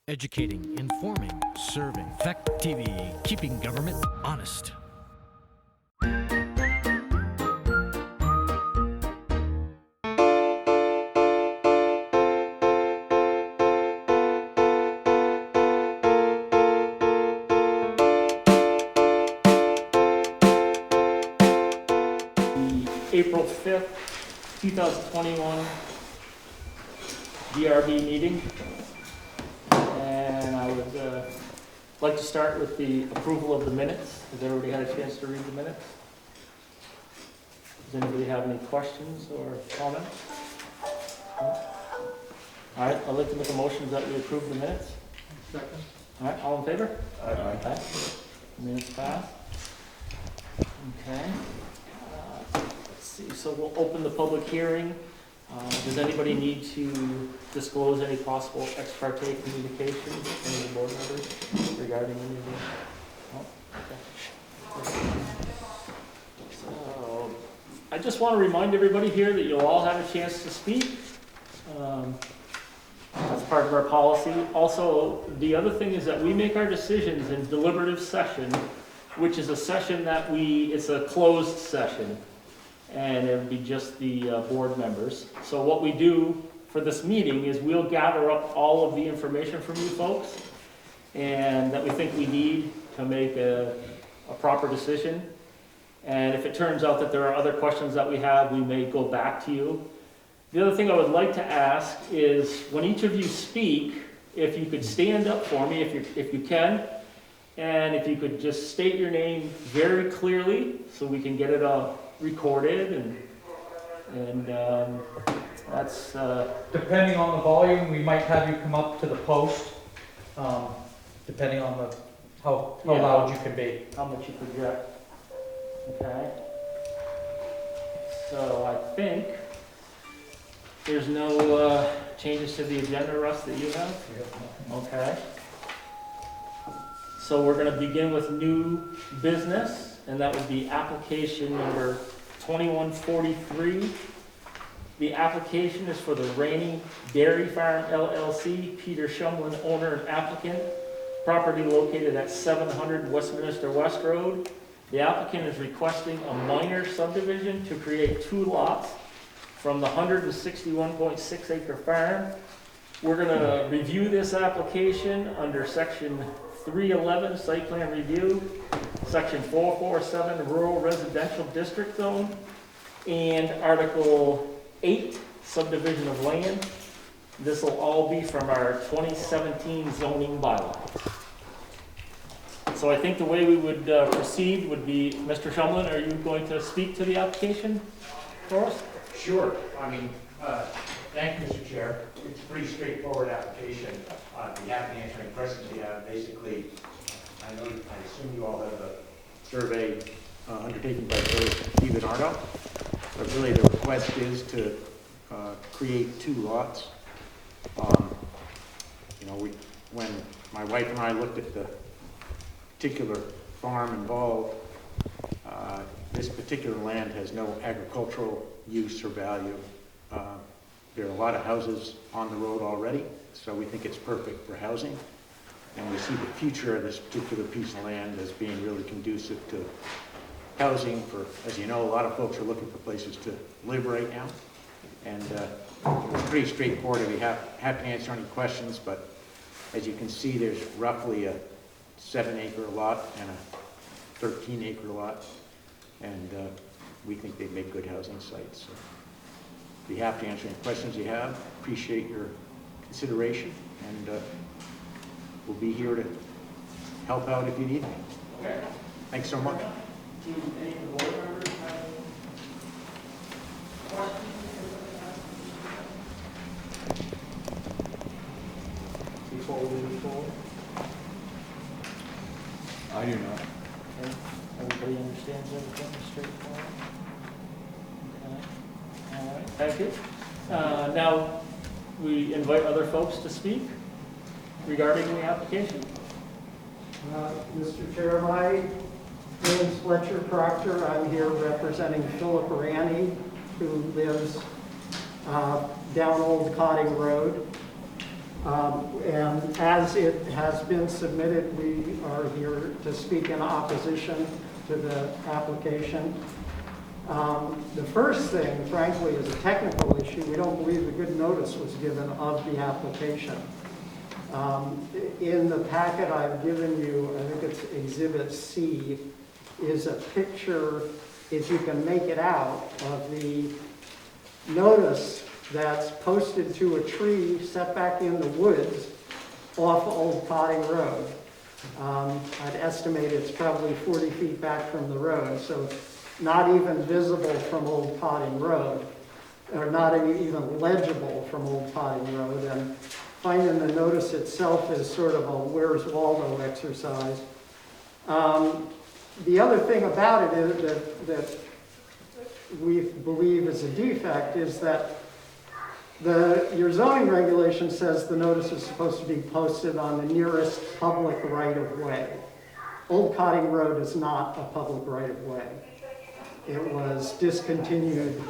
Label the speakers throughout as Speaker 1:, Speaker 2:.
Speaker 1: Educating, informing, serving. Fact TV, keeping government honest.
Speaker 2: April 5th, 2021 DRB meeting. And I would like to start with the approval of the minutes. Has everybody had a chance to read the minutes? Does anybody have any questions or comments? No? All right, I'd like to make a motion that we approve the minutes.
Speaker 3: Second.
Speaker 2: All right, all in favor?
Speaker 3: Aye.
Speaker 2: Minutes pass. Okay. Let's see, so we'll open the public hearing. Does anybody need to disclose any possible ex parte communications with any of the board members regarding any of the? Oh, okay. So, I just want to remind everybody here that you'll all have a chance to speak. That's part of our policy. Also, the other thing is that we make our decisions in deliberative session, which is a session that it's a closed session. And it would be just the board members. So what we do for this meeting is we'll gather up all of the information from you folks and that we think we need to make a proper decision. And if it turns out that there are other questions that we have, we may go back to you. The other thing I would like to ask is when each of you speak, if you could stand up for me if you can, and if you could just state your name very clearly so we can get it recorded and that's
Speaker 3: Depending on the volume, we might have you come up to the post, depending on how loud you can be.
Speaker 2: how much you project. Okay. So I think there's no changes to the agenda, Russ, that you have? Okay. So we're going to begin with new business, and that would be application number 2143. The application is for the Rainey Dairy Farm LLC, Peter Shumlin, owner and applicant, property located at 700 Westminster West Road. The applicant is requesting a minor subdivision to create 2 lots from the 161.6 acre farm. We're going to review this application under section 311 site plan review, section 447 rural residential district zone, and article 8 subdivision of land. This will all be from our 2017 zoning bylaws. So I think the way we would proceed would be, Mr. Shumlin, are you going to speak to the application for us?
Speaker 4: Sure. I mean, thank you, Mr. Chair. It's a pretty straightforward application. Be happy to answer any questions you have. Basically, I assume you all have a survey undertaken by Stephen Arno. But really, the request is to create 2 lots. When my wife and I looked at the particular farm involved, this particular land has no agricultural use or value. There are a lot of houses on the road already, so we think it's perfect for housing. And we see the future of this particular piece of land as being really conducive to housing for, as you know, a lot of folks are looking for places to live right now. And it's pretty straightforward. I'd be happy to answer any questions, but as you can see, there's roughly a 7-acre lot and a 13-acre lot. And we think they make good housing sites. So be happy to answer any questions you have. Appreciate your consideration, and we'll be here to help out if you need me.
Speaker 2: Okay.
Speaker 4: Thanks so much.
Speaker 2: Do any of the board members have questions? Before we move forward?
Speaker 3: I do not.
Speaker 2: Okay. Everybody understands everything straightforward? Okay. All right, thank you. Now, we invite other folks to speak regarding the application.
Speaker 5: Mr. Chair, my name is Fletcher Proctor. I'm here representing Philip Ranney, who lives down Old Cotting Road. And as it has been submitted, we are here to speak in opposition to the application. The first thing, frankly, is a technical issue. We don't believe a good notice was given of the application. In the packet I've given you, I think it's Exhibit C, is a picture, if you can make it out, of the notice that's posted to a tree set back in the woods off Old Potting Road. I'd estimate it's probably 40 feet back from the road, so not even visible from Old Potting Road, or not even legible from Old Potting Road. And finding the notice itself is sort of a Where's Waldo exercise. The other thing about it is that we believe is a defect is that your zoning regulation says the notice is supposed to be posted on the nearest public right-of-way. Old Potting Road is not a public right-of-way. It was discontinued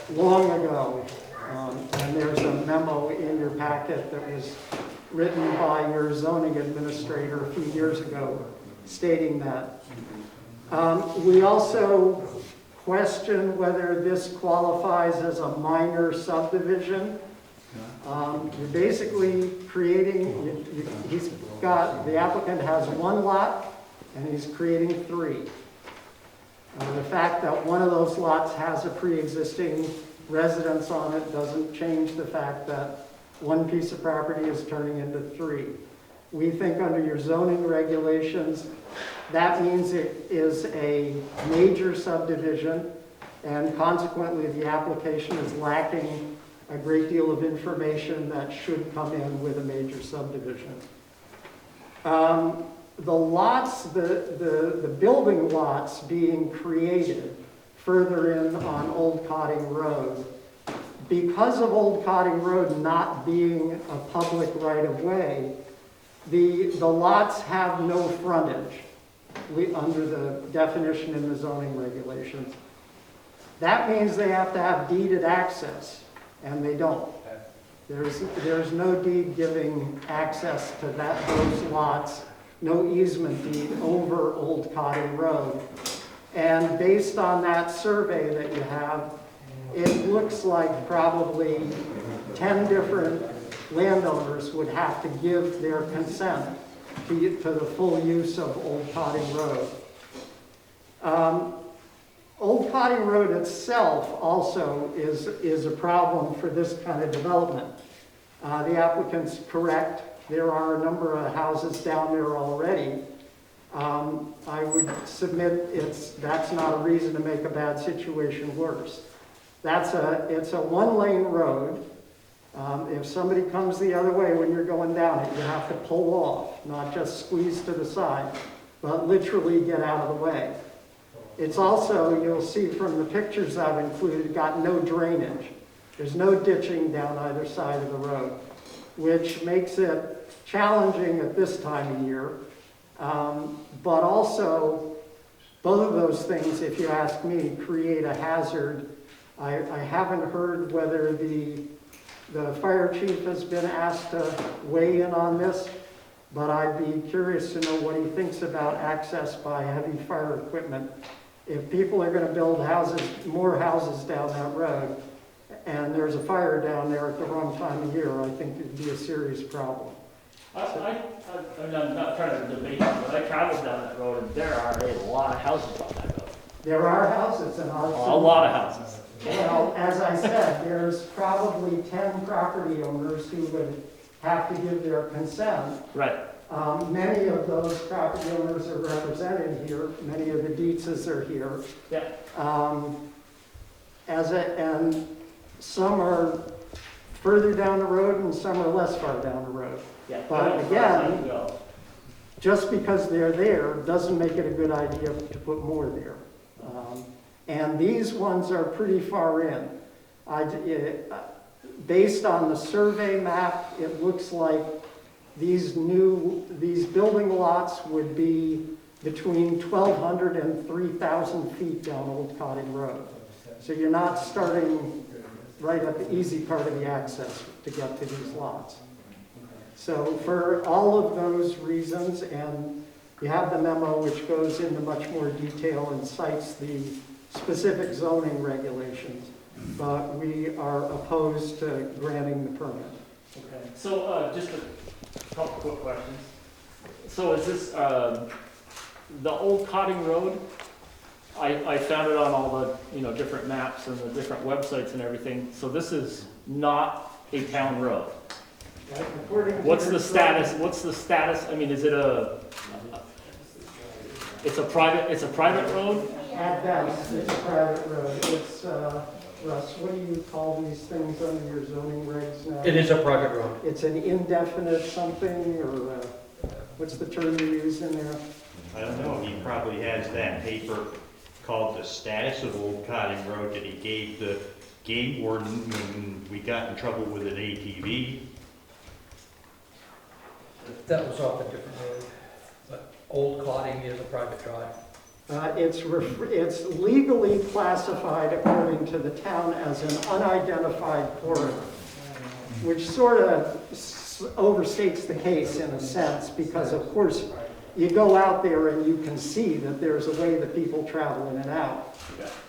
Speaker 5: long ago, and there's a memo in your packet that was written by your zoning administrator a few years ago stating that. We also question whether this qualifies as a minor subdivision. You're basically creating, the applicant has one lot and he's creating three. The fact that one of those lots has a pre-existing residence on it doesn't change the fact that one piece of property is turning into three. We think under your zoning regulations, that means it is a major subdivision, and consequently the application is lacking a great deal of information that should come in with a major subdivision. The lots, the building lots being created further in on Old Potting Road, because of Old Potting Road not being a public right-of-way, the lots have no frontage under the definition in the zoning regulations. That means they have to have deeded access, and they don't. There's no deed giving access to those lots, no easement deed over Old Potting Road. And based on that survey that you have, it looks like probably 10 different landowners would have to give their consent to the full use of Old Potting Road. Old Potting Road itself also is a problem for this kind of development. The applicant's correct. There are a number of houses down there already. I would submit that's not a reason to make a bad situation worse. It's a one-lane road. If somebody comes the other way when you're going down it, you have to pull off, not just squeeze to the side, but literally get out of the way. It's also, you'll see from the pictures I've included, got no drainage. There's no ditching down either side of the road, which makes it challenging at this time of year. But also, both of those things, if you ask me, create a hazard. I haven't heard whether the fire chief has been asked to weigh in on this, but I'd be curious to know what he thinks about access by heavy fire equipment. If people are going to build more houses down that road, and there's a fire down there at the wrong time of year, I think it'd be a serious problem.
Speaker 2: I'm not trying to debate this, but I traveled down that road, and there are a lot of houses on that road.
Speaker 5: There are houses in our
Speaker 2: A lot of houses.
Speaker 5: Well, as I said, there's probably 10 property owners who would have to give their consent.
Speaker 2: Right.
Speaker 5: Many of those property owners are represented here. Many of the Dietzes are here.
Speaker 2: Yeah.
Speaker 5: And some are further down the road and some are less far down the road.
Speaker 2: Yeah.
Speaker 5: But again, just because they're there doesn't make it a good idea to put more there. And these ones are pretty far in. Based on the survey map, it looks like these building lots would be between 1,200 and 3,000 feet down Old Potting Road. So you're not starting right at the easy part of the access to get to these lots. So for all of those reasons, and you have the memo which goes into much more detail and cites the specific zoning regulations, but we are opposed to granting the permit.
Speaker 2: Okay, so, just a couple quick questions. So is this, the old Cotting Road? I found it on all the, different maps and the different websites and everything, so this is not a town road.
Speaker 5: According to
Speaker 2: What's
Speaker 5: your
Speaker 2: the status, I mean, is it it's a private road?
Speaker 5: At best, it's a private road. It's, Russ, what do you call these things under your zoning regs now?
Speaker 3: It is a private road.
Speaker 5: It's an indefinite something, or what's the term you use in there?
Speaker 6: I don't know, he probably has that paper called The Status of Old Cotting Road that he gave the game warden when we got in trouble with an ATV.
Speaker 3: That was off a different road, but Old Cotting is a private drive.
Speaker 5: It's legally classified according to the town as an unidentified corridor, which sort of overstates the case in a sense, because of course you go out there and you can see that there's a way that people travel in and out.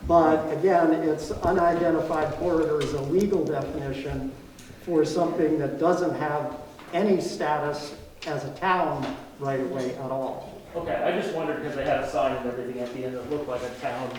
Speaker 5: But again, it's unidentified corridor is a legal definition for something that doesn't have any status as a town right away at all.
Speaker 2: Okay, I just wondered, because they had a sign and everything at the end that looked like a town,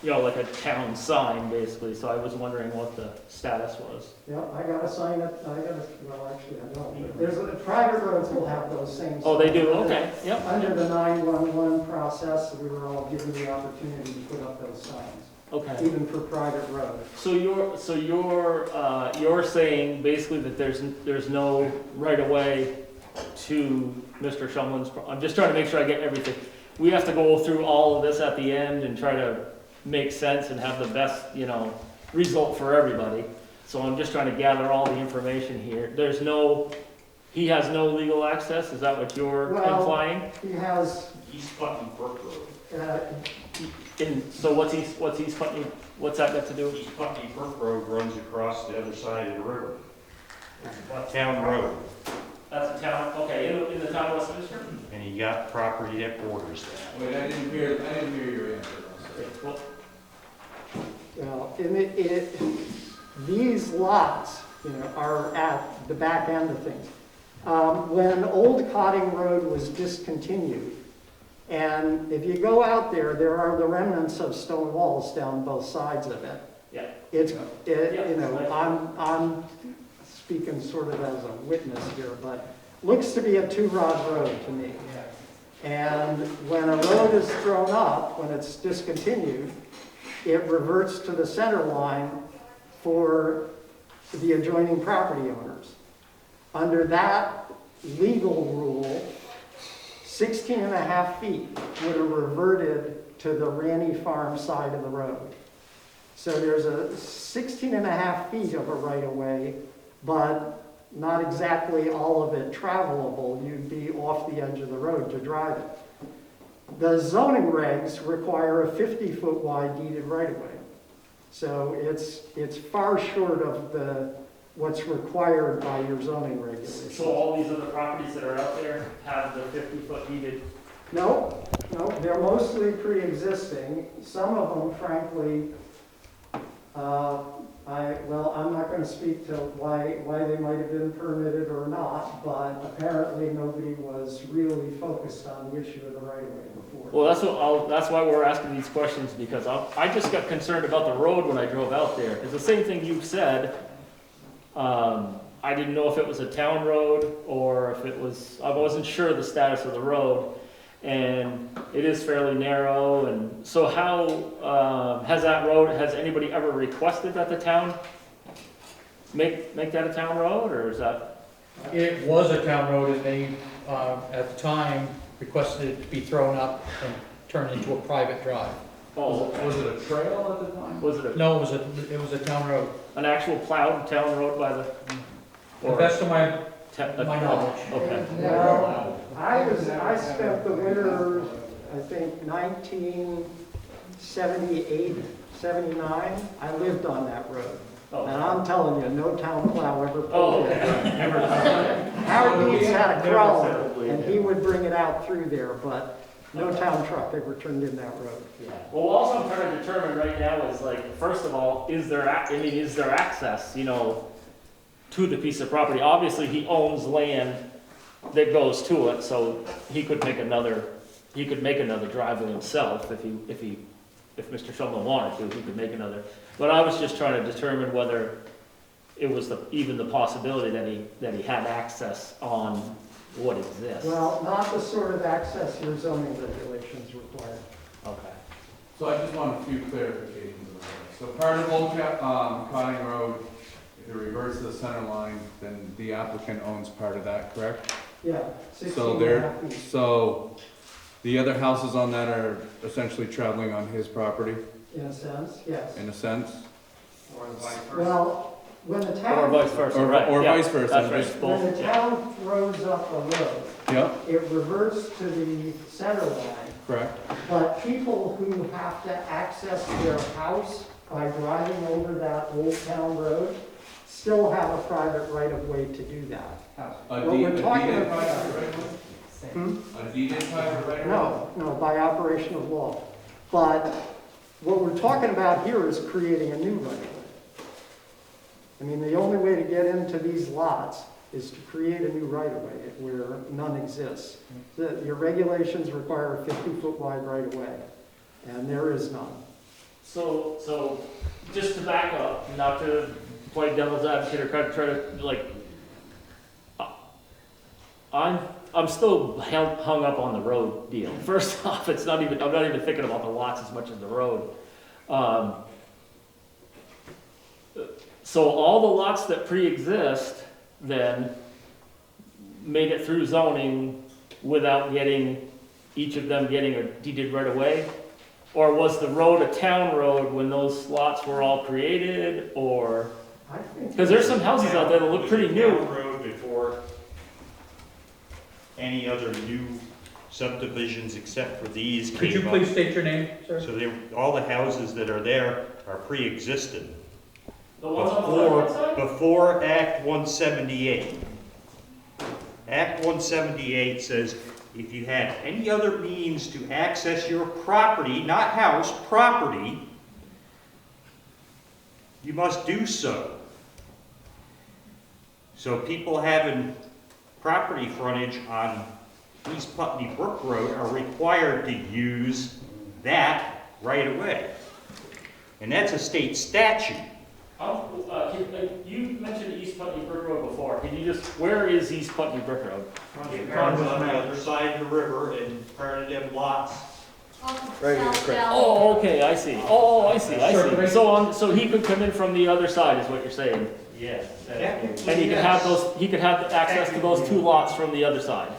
Speaker 2: like a town sign, basically, so I was wondering what the status was.
Speaker 5: Yeah, I got to sign it, well, actually, I don't. But private roads will have those same signs.
Speaker 2: Oh, they do, okay, yep.
Speaker 5: Under the 911 process, we were all given the opportunity to put up those signs,
Speaker 2: Okay.
Speaker 5: even for private roads.
Speaker 2: So you're saying basically that there's no right of way to Mr. Shumlin's, I'm just trying to make sure I get everything. We have to go through all of this at the end and try to make sense and have the best, result for everybody. So I'm just trying to gather all the information here. He has no legal access, is that what you're implying?
Speaker 5: He has,
Speaker 6: East Putney Brook Road.
Speaker 2: So what's that got to do?
Speaker 6: East Putney Brook Road runs across the other side of the river. Town road.
Speaker 2: That's a town, okay, in the town of Westminster?
Speaker 6: And he got property that borders that.
Speaker 7: Wait, I didn't hear your answer.
Speaker 2: Well,
Speaker 5: these lots, are at the back end of things. When Old Cotting Road was discontinued, and if you go out there, there are the remnants of stone walls down both sides of it.
Speaker 2: Yeah.
Speaker 5: I'm speaking sort of as a witness here, but looks to be a two-rod road to me. And when a road is thrown up, when it's discontinued, it reverts to the center line for the adjoining property owners. Under that legal rule, 16 and a half feet would have reverted to the Ranny Farm side of the road. So there's a 16 and a half feet of a right-of-way, but not exactly all of it travelable. You'd be off the edge of the road to drive it. The zoning regs require a 50-foot wide deeded right-of-way. So it's far short of what's required by your zoning regulations.
Speaker 2: So all these other properties that are out there have the 50-foot deeded?
Speaker 5: No, they're mostly pre-existing. Some of them, frankly, I'm not going to speak to why they might have been permitted or not, but apparently nobody was really focused on the issue of the right-of-way before.
Speaker 2: Well, that's why we're asking these questions, because I just got concerned about the road when I drove out there. It's the same thing you said. I didn't know if it was a town road or if it was, I wasn't sure the status of the road. And it is fairly narrow, and so how has anybody ever requested that the town make that a town road, or is that?
Speaker 3: It was a town road, and they, at the time, requested it to be thrown up and turned into a private drive.
Speaker 2: Oh,
Speaker 7: Was it a trail at the time?
Speaker 2: was it
Speaker 3: No, it was a town road.
Speaker 2: an actual plowed town road by the?
Speaker 3: To the best of my
Speaker 2: My
Speaker 3: knowledge.
Speaker 2: Okay.
Speaker 5: Well, I spent the winter, I think 1978, 79, I lived on that road.
Speaker 2: Oh.
Speaker 5: And I'm telling you, no town plow ever
Speaker 2: Oh,
Speaker 5: pulled it.
Speaker 2: okay.
Speaker 5: Howard Deeds had a
Speaker 2: Never
Speaker 5: crawler,
Speaker 2: said a blade,
Speaker 5: and
Speaker 2: yeah.
Speaker 5: he would bring it out through there, but no town truck ever turned in that road.
Speaker 2: Yeah. Well, all I'm trying to determine right now is like, first of all, is there access, you know, to the piece of property? Obviously, he owns land that goes to it, so he could make another driveway himself if Mr. Shumlin wanted to, he could make another. But I was just trying to determine whether it was even the possibility that he had access on what exists.
Speaker 5: Well, not the sort of access your zoning regulations require.
Speaker 2: Okay.
Speaker 7: So I just want a few clarifications of that. So part of Old Cotting Road, if it reverts to the center line, then the applicant owns part of that, correct?
Speaker 5: Yeah, 16
Speaker 7: So
Speaker 5: and a
Speaker 7: there,
Speaker 5: half feet.
Speaker 7: so the other houses on that are essentially traveling on his property,
Speaker 5: In a sense, yes.
Speaker 7: in a sense?
Speaker 5: Well, when the
Speaker 2: Or
Speaker 5: town,
Speaker 2: vice versa,
Speaker 7: Or-
Speaker 2: right?
Speaker 7: or
Speaker 2: yeah,
Speaker 7: vice versa,
Speaker 2: That's right,
Speaker 7: just-
Speaker 5: when
Speaker 2: both,
Speaker 5: the
Speaker 2: yeah.
Speaker 5: town throws up a road,
Speaker 7: Yeah,
Speaker 5: it reverts to the center line.
Speaker 7: correct.
Speaker 5: But people who have to access their house by driving over that old town road still have a private right of way to do that.
Speaker 7: A
Speaker 5: What we're talking
Speaker 7: deeded
Speaker 5: about-
Speaker 7: private right of way?
Speaker 5: Hmm?
Speaker 7: A deeded private right of way?
Speaker 5: No, by operation of law. But what we're talking about here is creating a new right of way. I mean, the only way to get into these lots is to create a new right of way where none exists. Your regulations require a 50-foot wide right of way, and there is none.
Speaker 2: So just to back up, not to play devil's advocate or try to like, I'm still hung up on the road deal. First off, I'm not even thinking about the lots as much as the road. So all the lots that pre-exist then made it through zoning without each of them getting a deeded right away? Or was the road a town road when those lots were all created, or?
Speaker 5: I think
Speaker 2: Because there's some houses out there that look pretty new.
Speaker 6: Town road before any other new subdivisions except for these
Speaker 3: Could you
Speaker 6: came
Speaker 3: please
Speaker 6: up.
Speaker 3: state your name, sir?
Speaker 6: So all the houses that are there are pre-existing.
Speaker 2: The ones on the left side?
Speaker 6: Before Act 178. Act 178 says if you have any other means to access your property, not house, property, you must do so. So people having property frontage on East Putney Brook Road are required to use that right away. And that's a state statute.
Speaker 2: You mentioned East Putney Brook Road before. Can you where is East Putney Brook Road?
Speaker 6: It runs on the other side of the river and part of them lots.
Speaker 2: Oh, okay, I see. Oh, I see. So he could come in from the other side, is what you're saying?
Speaker 6: Yes.
Speaker 2: And he could have access to those two lots from the other side.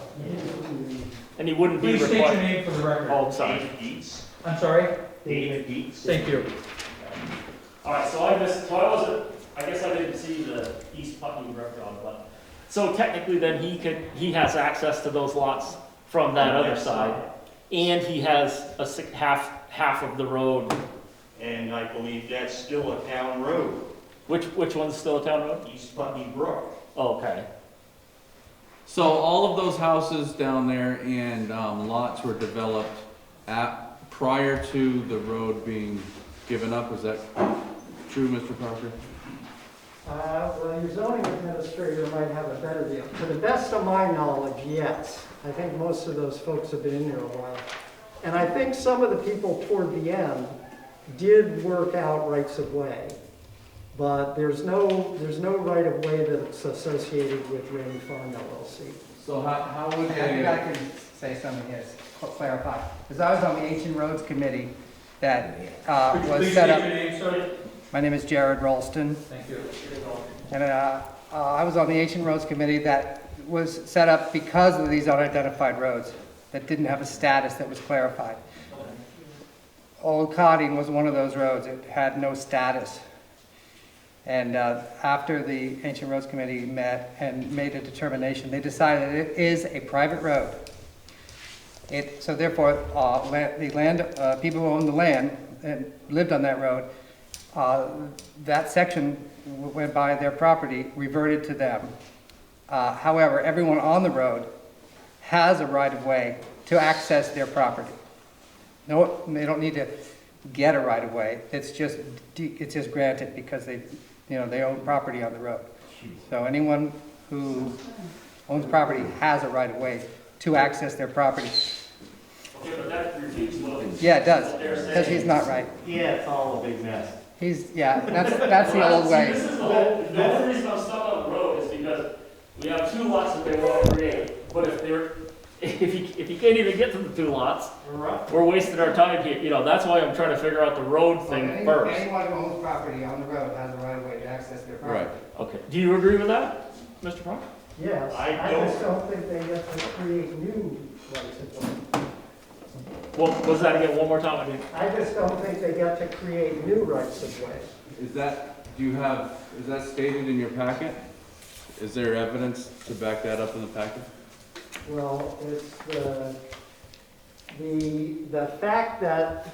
Speaker 2: And he wouldn't be
Speaker 3: Please state your
Speaker 2: required.
Speaker 3: name for the record.
Speaker 2: Oh, I'm sorry.
Speaker 6: David Dietz.
Speaker 3: I'm sorry?
Speaker 6: David Dietz.
Speaker 3: Thank you.
Speaker 2: All right, so I guess I didn't see the East Putney Brook Road, but, so technically then he has access to those lots from that other side. And he has half of the road.
Speaker 6: And I believe that's still a town road,
Speaker 2: Which one's still a town road?
Speaker 6: East Putney Brook.
Speaker 2: Oh, okay.
Speaker 7: So all of those houses down there and lots were developed prior to the road being given up, is that true, Mr. Parker?
Speaker 5: Well, your zoning administrator might have a better deal. To the best of my knowledge, yes. I think most of those folks have been in there a while. And I think some of the people toward the end did work out rights of way. But there's no right of way that's associated with Rainy Farm LLC.
Speaker 7: So how would
Speaker 8: I think I
Speaker 7: they,
Speaker 8: can say something here, to clarify. Because I was on the Ancient Roads Committee that
Speaker 3: Could you
Speaker 8: was
Speaker 3: please
Speaker 8: set
Speaker 3: state your
Speaker 8: up.
Speaker 3: name, sir?
Speaker 8: My name is Jared Rolston.
Speaker 3: Thank you.
Speaker 8: And I was on the Ancient Roads Committee that was set up because of these unidentified roads that didn't have a status that was clarified. Old Cotting was one of those roads. It had no status. And after the Ancient Roads Committee met and made a determination, they decided it is a private road. So therefore, people who owned the land and lived on that road, that section went by their property, reverted to them. However, everyone on the road has a right-of-way to access their property. No, they don't need to get a right-of-way, it's just granted because they own property on the road. So anyone who owns property has a right-of-way to access their property.
Speaker 2: Okay, but that refutes what
Speaker 8: Yeah, it does,
Speaker 2: they're
Speaker 8: because he's
Speaker 2: saying.
Speaker 8: not right.
Speaker 9: Yeah, it's all a big mess.
Speaker 8: That's the old
Speaker 2: See,
Speaker 8: way.
Speaker 2: this is the whole, the only reason I'm stuck on the road is because we have 2 lots that they want to create. But if you can't even get to the 2 lots, we're wasting our time here. You know, that's why I'm trying to figure out the road thing first.
Speaker 8: Anyone who owns property on the road has a right-of-way to access their property.
Speaker 7: Right.
Speaker 2: Okay, do you agree with that, Mr. Park?
Speaker 5: Yes,
Speaker 6: I
Speaker 5: I just don't think they get to create new rights of way.
Speaker 2: Well, was that again, one more time? I mean,
Speaker 5: I just don't think they get to create new rights of way.
Speaker 7: Is that stated in your packet? Is there evidence to back that up in the packet?
Speaker 5: Well, it's the fact that,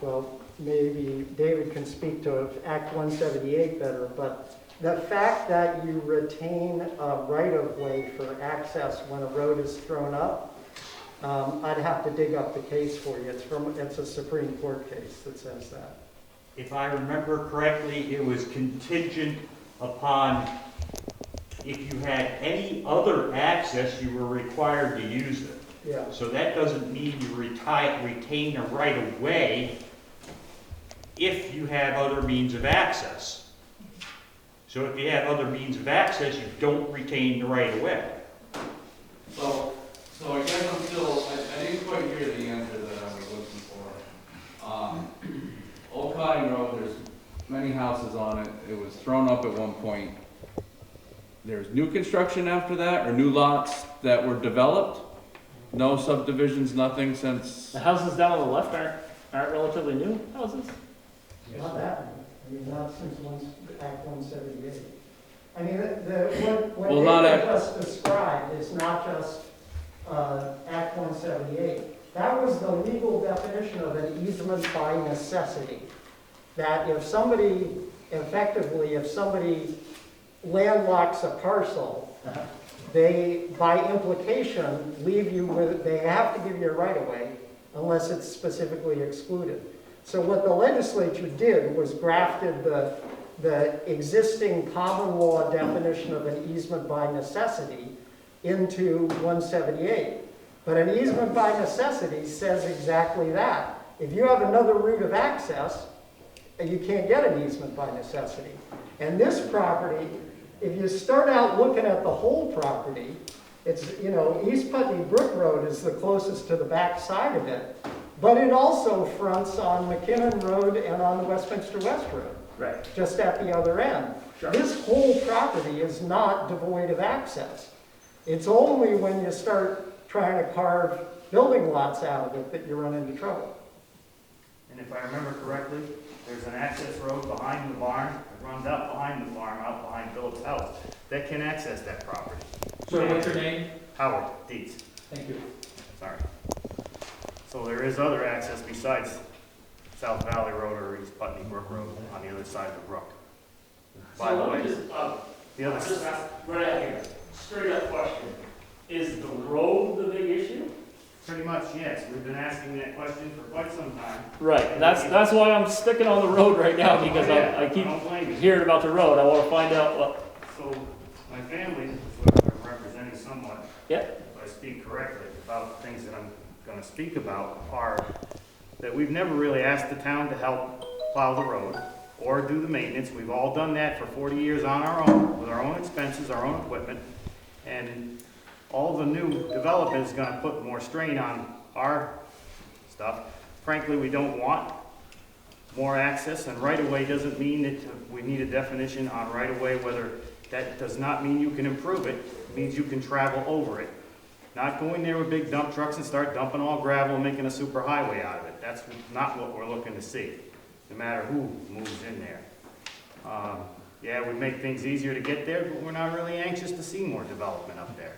Speaker 5: well, maybe David can speak to Act 178 better, but the fact that you retain a right-of-way for access when a road is thrown up, I'd have to dig up the case for you. It's a Supreme Court case that says that.
Speaker 6: If I remember correctly, it was contingent upon if you had any other access, you were required to use it.
Speaker 5: Yeah.
Speaker 6: So that doesn't mean you retain a right of way if you have other means of access. So if you have other means of access, you don't retain the right of way.
Speaker 7: So I guess I'm still, I didn't quite hear the answer that I was looking for. Old Cotting Road, there's many houses on it. It was thrown up at one point. There's new construction after that, or new lots that were developed? No subdivisions, nothing since,
Speaker 2: the houses down on the left aren't relatively new houses?
Speaker 5: Not that, I mean, not since Act 178. I mean, what
Speaker 7: Well, not
Speaker 5: David
Speaker 7: Act-
Speaker 5: just described is not just Act 178. That was the legal definition of an easement by necessity. That if somebody landlocks a parcel, they, by implication, leave you with, they have to give you a right-of-way unless it's specifically excluded. So what the legislature did was grafted the existing common law definition of an easement by necessity into 178. But an easement by necessity says exactly that. If you have another route of access, you can't get an easement by necessity. And this property, if you start out looking at the whole property, it's, East Putney Brook Road is the closest to the back side of it, but it also fronts on McKinnon Road and on the Westminster West Road,
Speaker 2: Right.
Speaker 5: just at the other end.
Speaker 2: Sure.
Speaker 5: This whole property is not devoid of access. It's only when you start trying to carve building lots out of it that you run into trouble.
Speaker 9: And if I remember correctly, there's an access road behind the barn that runs out behind the farm, out behind Philip's house, that can access that property.
Speaker 3: So what's your name?
Speaker 9: Howard Dietz,
Speaker 3: Thank you.
Speaker 9: sorry. So there is other access besides South Valley Road or East Putney Brook Road on the other side of the brook. By the way, the other,
Speaker 2: Just ask, right out here, straight up question. Is the road the big issue?
Speaker 9: pretty much, yes, we've been asking that question for quite some time.
Speaker 2: Right, and that's why I'm sticking on the road right now, because I keep
Speaker 9: don't blame you.
Speaker 2: hearing about the road. I want to find out what,
Speaker 9: So, my family, which I'm representing somewhat,
Speaker 2: yeah,
Speaker 9: if I speak correctly, about the things that I'm gonna speak about are that we've never really asked the town to help plow the road or do the maintenance. We've all done that for 40 years on our own, with our own expenses, our own equipment. And all the new development is gonna put more strain on our stuff. Frankly, we don't want more access, and right-of-way doesn't mean that we need a definition on right-of-way, whether that does not mean you can improve it, it means you can travel over it. Not going there with big dump trucks and start dumping all gravel and making a super highway out of it. That's not what we're looking to see, no matter who moves in there. Yeah, we make things easier to get there, but we're not really anxious to see more development up there,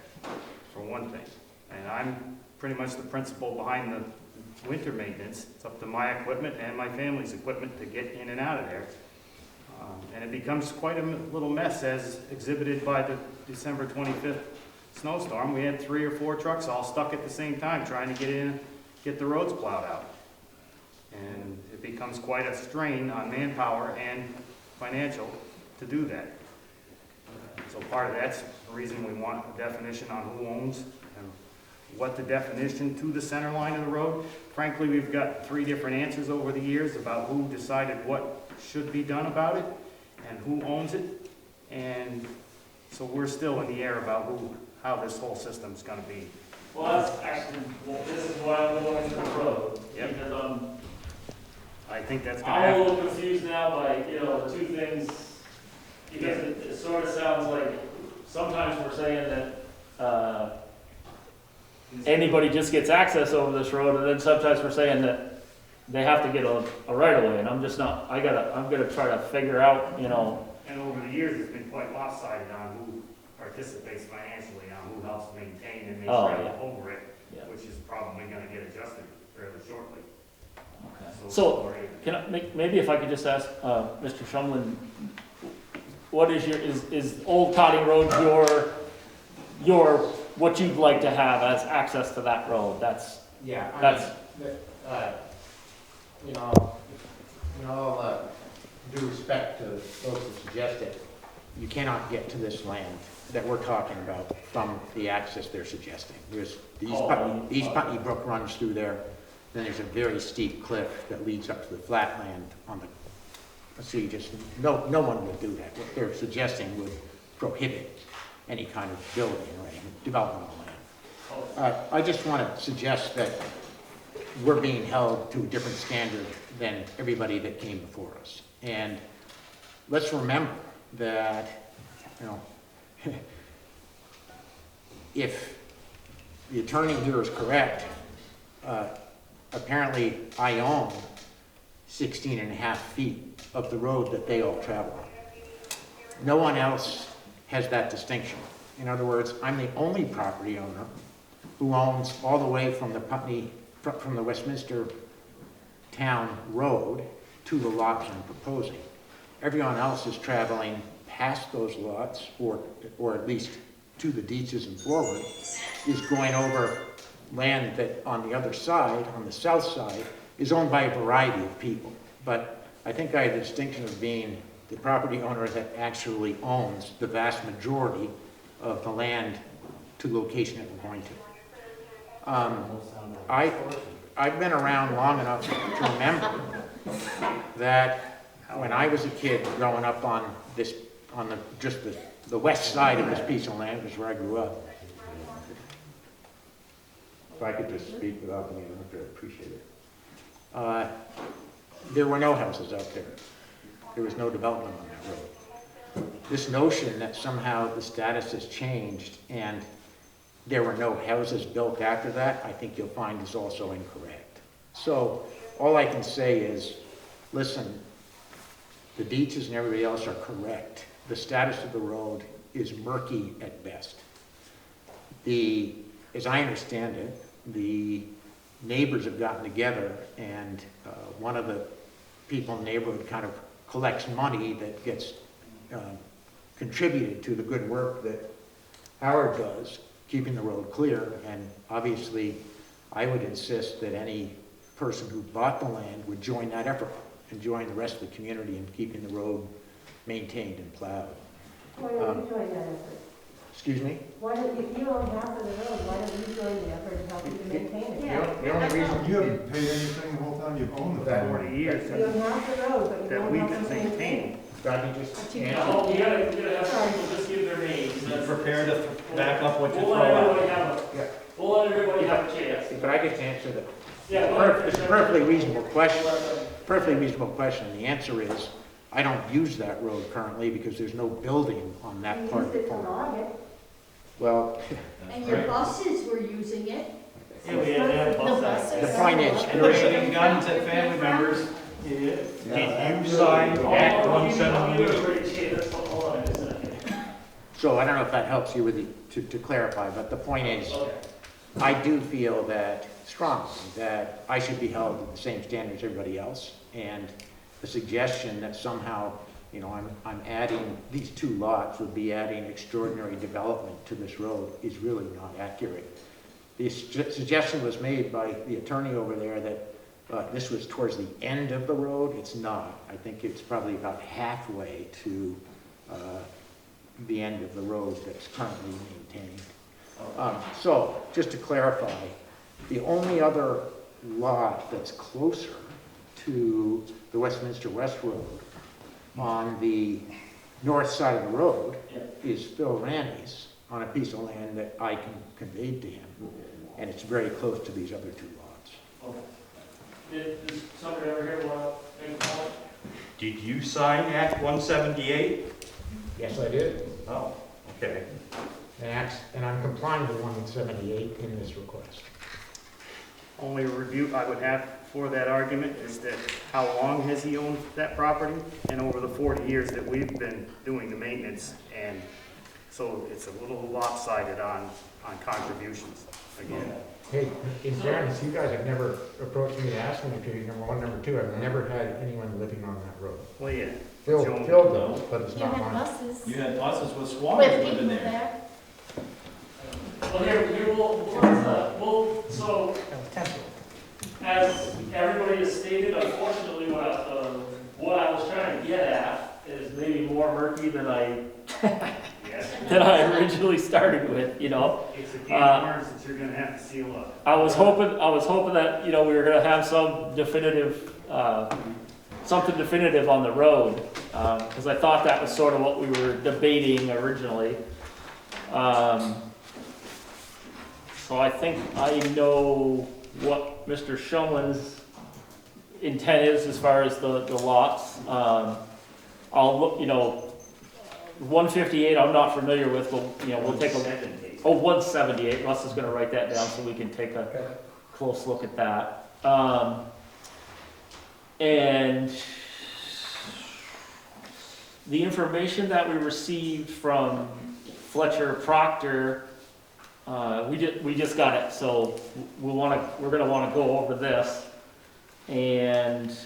Speaker 9: for one thing. And I'm pretty much the principal behind the winter maintenance. It's up to my equipment and my family's equipment to get in and out of there. And it becomes quite a little mess as exhibited by the December 25th snowstorm. We had 3 or 4 trucks all stuck at the same time trying to get the roads plowed out. And it becomes quite a strain on manpower and financial to do that. So part of that's the reason we want a definition on who owns and what the definition to the center line of the road. Frankly, we've got 3 different answers over the years about who decided what should be done about it and who owns it. And so we're still in the air about how this whole system's gonna be.
Speaker 2: Well, that's actually, this is why I'm going into the road.
Speaker 9: Yep.
Speaker 2: Because
Speaker 9: I think that's gonna
Speaker 2: I'm a
Speaker 9: happen.
Speaker 2: little confused now by, the 2 things, because it sort of sounds like, sometimes we're saying that, anybody just gets access over this road, and then sometimes we're saying that they have to get a right of way, and I'm just not, I'm gonna try to figure out,
Speaker 9: And over the years, it's been quite lopsided on who participates financially, on who helps maintain and makes
Speaker 2: Oh,
Speaker 9: sure
Speaker 2: yeah.
Speaker 9: over it,
Speaker 2: Yeah.
Speaker 9: which is probably gonna get adjusted fairly shortly.
Speaker 2: So, can I, maybe if I could just ask, Mr. Shumlin, what is is Old Cotting Road what you'd like to have as access to that road?
Speaker 4: Yeah,
Speaker 2: That's-
Speaker 4: in all due respect to those who suggest it, you cannot get to this land that we're talking about from the access they're suggesting. There's East Putney Brook runs through there, then there's a very steep cliff that leads up to the flat land on the, so no one would do that. What they're suggesting would prohibit any kind of building or any development of land. I just want to suggest that we're being held to a different standard than everybody that came before us. And let's remember that, if the attorney here is correct, apparently I own 16 and a half feet of the road that they all travel on. No one else has that distinction. In other words, I'm the only property owner who owns all the way from the Westminster Town Road to the lots I'm proposing. Everyone else is traveling past those lots, or at least to the ditches and forward, is going over land that on the other side, on the south side, is owned by a variety of people. But I think I have the distinction of being the property owner that actually owns the vast majority of the land to the location that we're going to. I've been around long enough to remember that when I was a kid growing up on the west side of this piece of land, which is where I grew up. If I could just speak without being interrupted, I'd appreciate it. There were no houses out there. There was no development on that road. This notion that somehow the status has changed and there were no houses built after that, I think you'll find is also incorrect. So all I can say is, listen, the Dietzes and everybody else are correct. The status of the road is murky at best. As I understand it, the neighbors have gotten together and one of the people in the neighborhood kind of collects money that gets contributed to the good work that Howard does, keeping the road clear. And obviously, I would insist that any person who bought the land would join that effort and join the rest of the community in keeping the road maintained and plowed.
Speaker 10: Why don't you join that effort?
Speaker 4: Excuse me?
Speaker 10: Why don't you own half of the road, why don't you join the effort and help you to maintain it?
Speaker 4: The only reason
Speaker 11: You haven't paid anything the whole time you've owned the
Speaker 4: That-
Speaker 11: road.
Speaker 9: 40 years
Speaker 10: You own half the road, but you
Speaker 9: that
Speaker 10: don't
Speaker 9: we've
Speaker 10: help
Speaker 9: been
Speaker 10: us maintain
Speaker 9: maintaining.
Speaker 10: it.
Speaker 4: Scotty just
Speaker 2: You
Speaker 4: answered.
Speaker 2: gotta have people just give their names.
Speaker 3: Be prepared to back up what you
Speaker 2: We'll
Speaker 3: throw
Speaker 2: let
Speaker 3: out.
Speaker 2: everybody have we'll let everybody have a chance.
Speaker 4: But I get to answer the
Speaker 2: Yeah.
Speaker 4: It's a perfectly reasonable question. Perfectly reasonable question. The answer is, I don't use that road currently because there's no building on that
Speaker 10: You
Speaker 4: part of
Speaker 10: used
Speaker 4: the
Speaker 10: it to
Speaker 4: farm.
Speaker 10: log it.
Speaker 4: Well,
Speaker 12: And your buses were using it.
Speaker 2: Yeah, we had to have
Speaker 12: The
Speaker 2: bus
Speaker 12: buses.
Speaker 4: the point is,
Speaker 3: Everything guns at family members.
Speaker 6: Did you sign Act 178?
Speaker 4: so I don't know if that helps you to clarify, but the point is, I do feel that strongly that I should be held to the same standard as everybody else. And the suggestion that somehow you know, I'm adding, these 2 lots would be adding extraordinary development to this road is really not accurate. The suggestion was made by the attorney over there that this was towards the end of the road. It's not. I think it's probably about halfway to the end of the road that's currently maintained. So, just to clarify, the only other lot that's closer to the Westminster West Road on the north side of the road is Phil Randy's on a piece of land that I conveyed to him. And it's very close to these other 2 lots.
Speaker 2: Okay. Does somebody over here want to make a comment?
Speaker 6: Did you sign Act 178?
Speaker 4: Yes, I did.
Speaker 6: Oh, okay.
Speaker 4: And I'm complying with 178 in this request.
Speaker 9: Only review I would have for that argument is that how long has he owned that property? And over the 40 years that we've been doing the maintenance, and so it's a little lopsided on contributions again.
Speaker 4: Hey, in fairness, you guys have never approached me to ask me to, number 1. Number 2, I've never had anyone living on that road.
Speaker 9: Well, yeah.
Speaker 4: Phil does, but it's
Speaker 10: You
Speaker 4: not
Speaker 10: had
Speaker 4: mine.
Speaker 10: buses.
Speaker 7: You had buses with
Speaker 10: With
Speaker 7: squatters living
Speaker 10: people
Speaker 7: there.
Speaker 10: there.
Speaker 2: Well, here so, as everybody has stated, unfortunately, what I was trying to get at is maybe more murky than I originally started with, you know.
Speaker 9: It's a can of worms that you're gonna have to seal up.
Speaker 2: I was hoping that, you know, we were gonna have some definitive, something definitive on the road, because I thought that was sort of what we were debating originally. So I think I know what Mr. Shumlin's intent is as far as the lots. I'll look, you know, 158 I'm not familiar with, but, you know, we'll take a, 178, Russ is gonna write that down so we can take a close look at that. And the information that we received from Fletcher Proctor, we just got it, so we're gonna wanna go over this and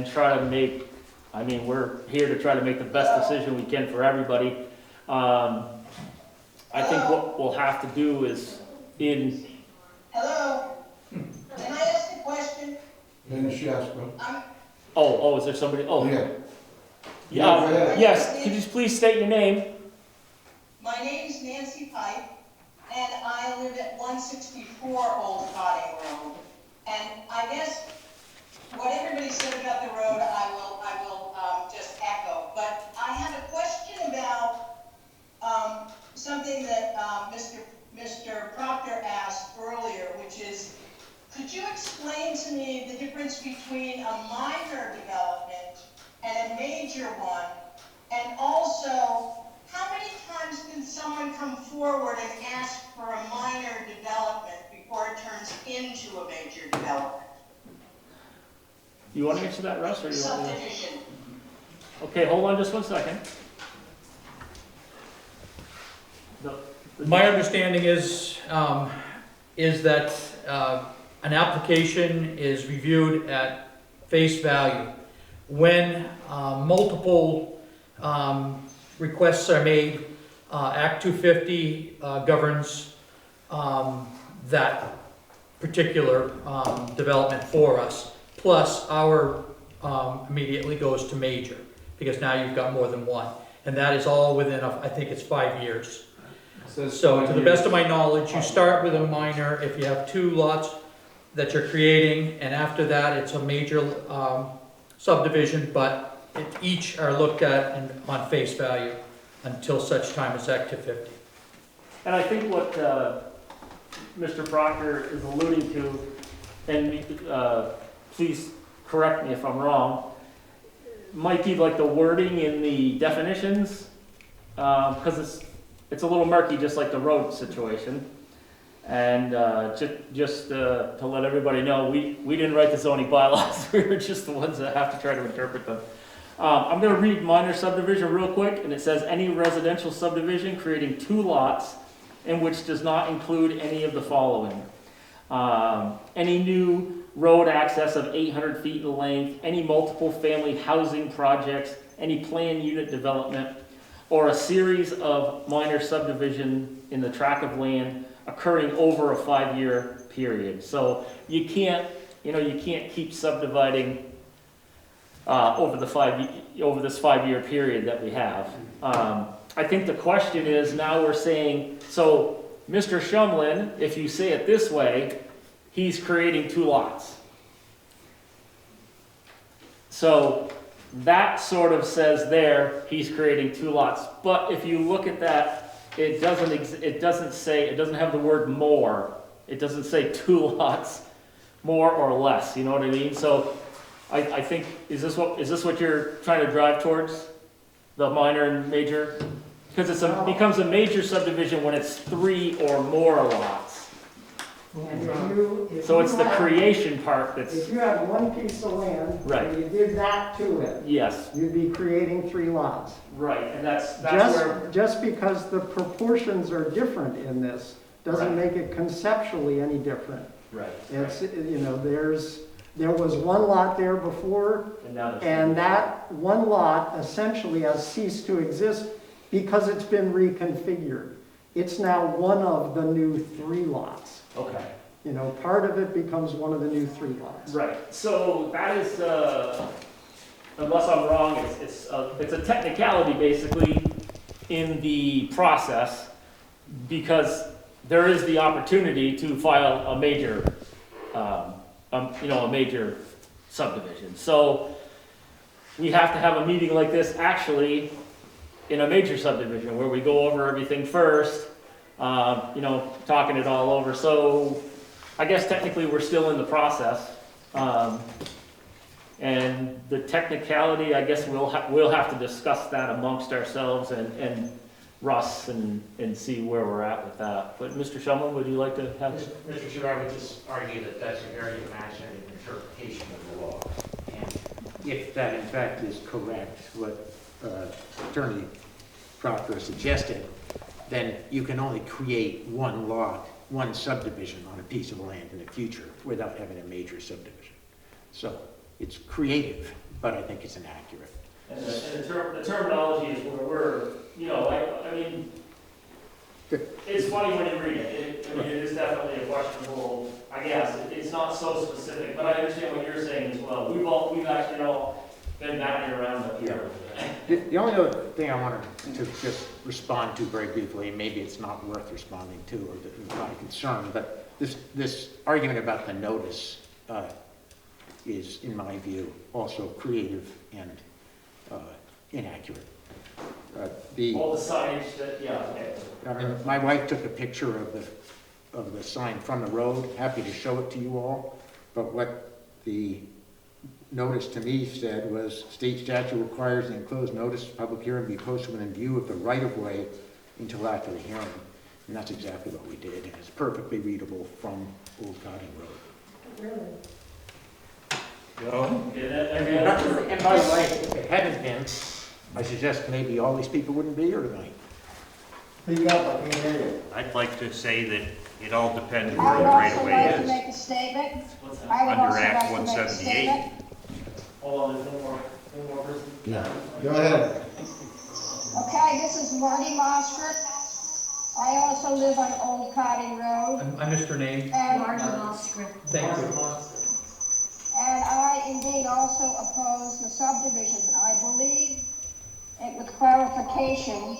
Speaker 2: try to make, I mean, we're here to try to make the best decision we can for everybody. I think what we'll have to do is
Speaker 12: Hello? Can I ask a question?
Speaker 2: Oh, is there somebody,
Speaker 11: Yeah.
Speaker 2: yes, could you please state your name?
Speaker 12: My name's Nancy Pike, and I live at 164 Old Cotting Road. And I guess what everybody said about the road, I will just echo. But I have a question about something that Mr. Proctor asked earlier, which is, could you explain to me the difference between a minor development and a major one? And also, how many times can someone come forward and ask for a minor development before it turns into a major development?
Speaker 2: You want to answer that, Russ, or you want to?
Speaker 12: Subdivision.
Speaker 2: Okay, hold on just one second.
Speaker 3: My understanding is that an application is reviewed at face value. When multiple requests are made, Act 250 governs that particular development for us. Plus, our immediately goes to major, because now you've got more than one. And that is all within, I think it's 5 years. So to the best of my knowledge, you start with a minor if you have 2 lots that you're creating, and after that, it's a major subdivision, but each are looked at on face value until such time as Act 250.
Speaker 2: And I think what Mr. Proctor is alluding to, and please correct me if I'm wrong, might be like the wording in the definitions, because it's a little murky, just like the road situation. And just to let everybody know, we didn't write the zoning bylaws. We were just the ones that have to try to interpret them. I'm going to read minor subdivision real quick, and it says any residential subdivision creating 2 lots in which does not include any of the following. any new road access of 800 feet in length, any multiple family housing projects, any planned unit development, or a series of minor subdivision in the tract of land occurring over a 5-year period. So you can't keep subdividing over this 5-year period that we have. I think the question is, now we're saying, so Mr. Shumlin, if you say it this way, he's creating 2 lots. So that sort of says there, he's creating 2 lots. But if you look at that, it doesn't have the word more. It doesn't say 2 lots, more or less, you know what I mean? So I think, is this what you're trying to drive towards? The minor and major? Because it becomes a major subdivision when it's 3 or more lots.
Speaker 5: And
Speaker 2: So it's the creation part that's,
Speaker 5: If you had one piece of land,
Speaker 2: Right.
Speaker 5: and you did that to it,
Speaker 2: yes,
Speaker 5: you'd be creating 3 lots.
Speaker 2: right, and that's where,
Speaker 5: Just because the proportions are different in this, doesn't
Speaker 2: Right.
Speaker 5: make it conceptually any different.
Speaker 2: right.
Speaker 5: It's, there was 1 lot there before,
Speaker 2: And now there's
Speaker 5: and that 1 lot essentially has ceased to exist because it's been reconfigured. It's now one of the new 3 lots.
Speaker 2: Okay.
Speaker 5: Part of it becomes one of the new 3 lots.
Speaker 2: Right, so that is, unless I'm wrong, it's a technicality basically in the process, because there is the opportunity to file a major, a major subdivision. So we have to have a meeting like this actually in a major subdivision where we go over everything first, talking it all over. So I guess technically we're still in the process. And the technicality, I guess we'll have to discuss that amongst ourselves and Russ and see where we're at with that. But Mr. Shumlin, would you like to have?
Speaker 4: Mr. Chair, I would just argue that that's a very imaginative interpretation of the law. And if that in fact is correct, what Attorney Proctor suggested, then you can only create 1 lot, 1 subdivision on a piece of land in the future without having a major subdivision. So it's creative, but I think it's inaccurate.
Speaker 2: And the terminology is where we're, I mean, it's funny when you read it. It is definitely a questionable, I guess. It's not so specific, but I understand what you're saying as well. We've actually all been batting around up here.
Speaker 4: The only other thing I wanted to just respond to very briefly, and maybe it's not worth responding to, or it's not a concern, but this argument about the notice is, in my view, also creative and inaccurate.
Speaker 2: All the signage that, yeah, okay.
Speaker 4: I mean, my wife took a picture of the sign from the road. Happy to show it to you all. But what the notice to me said was, state statute requires the enclosed notice of public hearing be posted within view of the right-of-way until after the hearing. And that's exactly what we did. And it's perfectly readable from Old Cotting Road.
Speaker 10: Really?
Speaker 4: And by the way, if it hadn't been, I suggest maybe all these people wouldn't be here tonight.
Speaker 6: I'd like to say that it all depends where
Speaker 12: I
Speaker 6: the
Speaker 12: would
Speaker 6: right of
Speaker 12: also
Speaker 6: way
Speaker 12: like to
Speaker 6: is.
Speaker 12: make a statement.
Speaker 2: What's that?
Speaker 12: I would
Speaker 6: Under
Speaker 12: also
Speaker 6: Act
Speaker 12: like to make a
Speaker 6: 178.
Speaker 12: statement.
Speaker 2: Hold on, there's one more person.
Speaker 11: Go ahead.
Speaker 12: Okay, this is Marty Mosker. I also live on Old Cotting Road.
Speaker 3: I missed her name.
Speaker 12: And
Speaker 3: Thank you.
Speaker 12: And I indeed also oppose the subdivision. I believe, with clarification,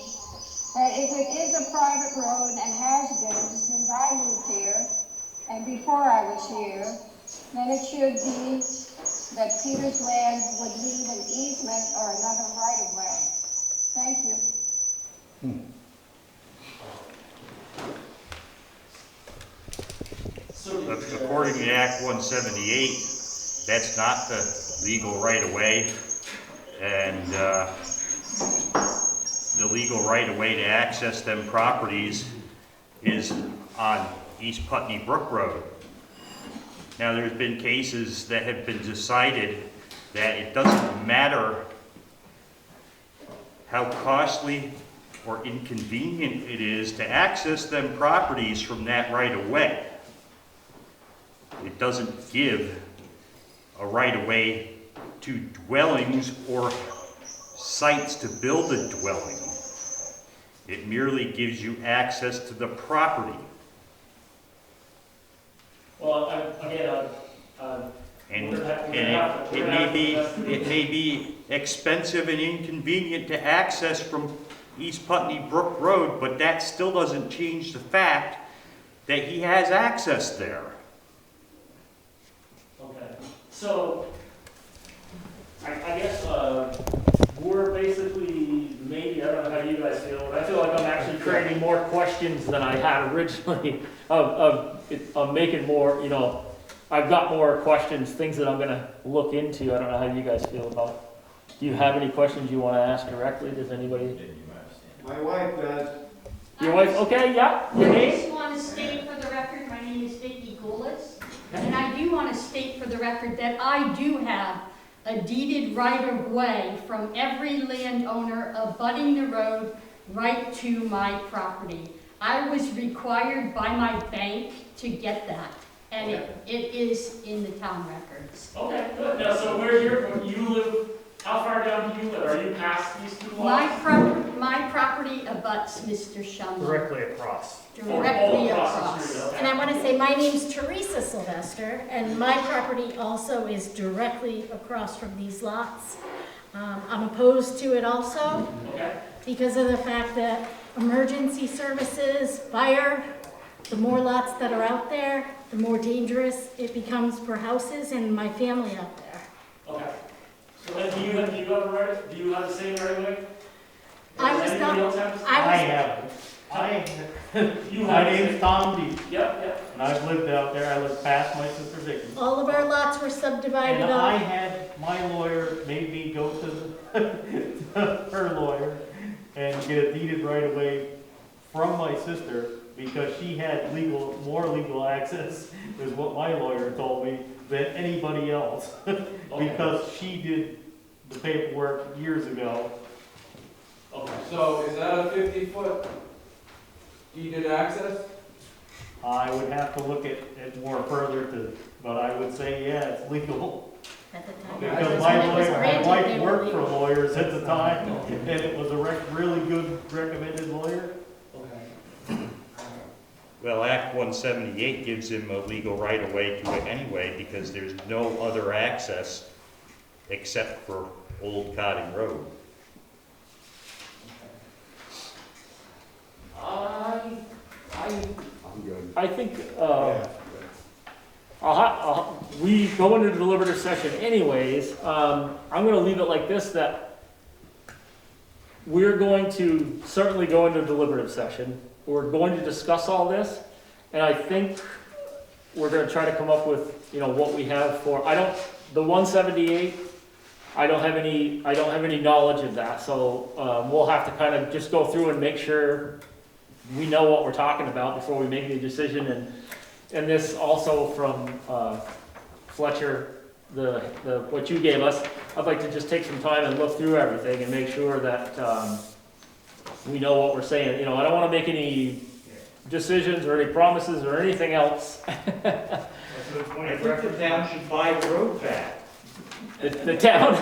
Speaker 12: that if it is a private road and has been since I moved here and before I was here, then it should be that Peter's land would leave an easement or another right of way. Thank you.
Speaker 6: According to Act 178, that's not the legal right of way. And the legal right of way to access them properties is on East Putney Brook Road. Now, there's been cases that have been decided that it doesn't matter how costly or inconvenient it is to access them properties from that right of way. it doesn't give a right-of-way to dwellings or sites to build a dwelling. It merely gives you access to the property.
Speaker 2: Well,
Speaker 6: And it may be expensive and inconvenient to access from East Putney Brook Road, but that still doesn't change the fact that he has access there.
Speaker 2: okay, so, I guess, we're basically, maybe, I don't know how you guys feel, but I feel like I'm actually creating more questions than I had originally, of making more, you know, I've got more questions, things that I'm gonna look into. I don't know how you guys feel about. Do you have any questions you wanna ask directly? Does anybody?
Speaker 11: My wife does.
Speaker 2: Your wife, okay, yeah, your
Speaker 13: I
Speaker 2: name?
Speaker 13: just want to state for the record, my name is Vicki Goulis, and I do want to state for the record that I do have a deeded right-of-way from every landowner abutting the road right to my property. I was required by my bank to get that, and it is in the town records.
Speaker 2: Okay, good. Now, so you live, how far down do you live? Are you past these two lots?
Speaker 13: My property abuts Mr. Shumlin.
Speaker 9: Directly across.
Speaker 13: Directly
Speaker 2: across the
Speaker 13: across.
Speaker 2: street, okay.
Speaker 10: And I want to say, my name's Teresa Sylvester, and my property also is directly across from these lots. I'm opposed to it also
Speaker 2: Okay,
Speaker 10: because of the fact that emergency services, fire, the more lots that are out there, the more dangerous it becomes for houses and my family out there.
Speaker 2: okay. So then do you have the same right away?
Speaker 10: I was
Speaker 2: Anybody
Speaker 10: not,
Speaker 2: else have?
Speaker 10: I
Speaker 9: have.
Speaker 2: You
Speaker 9: My
Speaker 2: have.
Speaker 9: name's Tom D.
Speaker 2: Yep.
Speaker 9: And I've lived out there. I live past my sister Vicky.
Speaker 10: was, all of our lots were subdivided
Speaker 9: And I
Speaker 10: off.
Speaker 9: had, my lawyer made me go to her lawyer and get a deeded right away from my sister because she had more legal access, is what my lawyer told me, than anybody else. Because she did the paperwork years ago.
Speaker 2: Okay.
Speaker 7: So is that a 50-foot deeded access?
Speaker 9: I would have to look at it more further but I would say, yeah, it's legal.
Speaker 10: At the time.
Speaker 9: Because
Speaker 10: When it
Speaker 9: my
Speaker 10: was
Speaker 9: lawyer, my
Speaker 10: granted,
Speaker 9: wife
Speaker 10: they were
Speaker 9: worked for
Speaker 10: legal.
Speaker 9: lawyers at the time, and it was a really good recommended lawyer.
Speaker 6: Well, Act 178 gives him a legal right-of-way to it anyway because there's no other access except for Old Cotting Road.
Speaker 2: I think, we go into deliberative session anyways. I'm gonna leave it like this, that we're going to certainly go into deliberative session. We're going to discuss all this, and I think we're gonna try to come up with, you know, what we have for, the 178, I don't have any knowledge of that, so, we'll have to kind of just go through and make sure we know what we're talking about before we make any decision, and this also from, Fletcher, what you gave us, I'd like to just take some time and look through everything and make sure that, we know what we're saying. You know, I don't wanna make any decisions or any promises or anything else.
Speaker 6: I think the town should buy the road back.
Speaker 2: The town?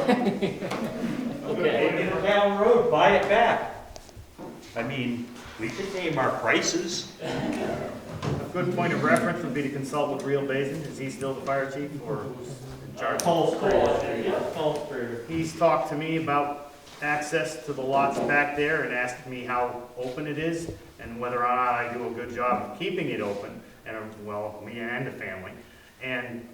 Speaker 6: Okay. The town road, buy it back. I mean, we could name our prices.
Speaker 9: A good point of reference would be to consult with Real Basin. Is he still the fire chief or who's in charge? Paul Strader. He's talked to me about access to the lots back there and asked me how open it is and whether or not I do a good job of keeping it open, and well, me and the family. And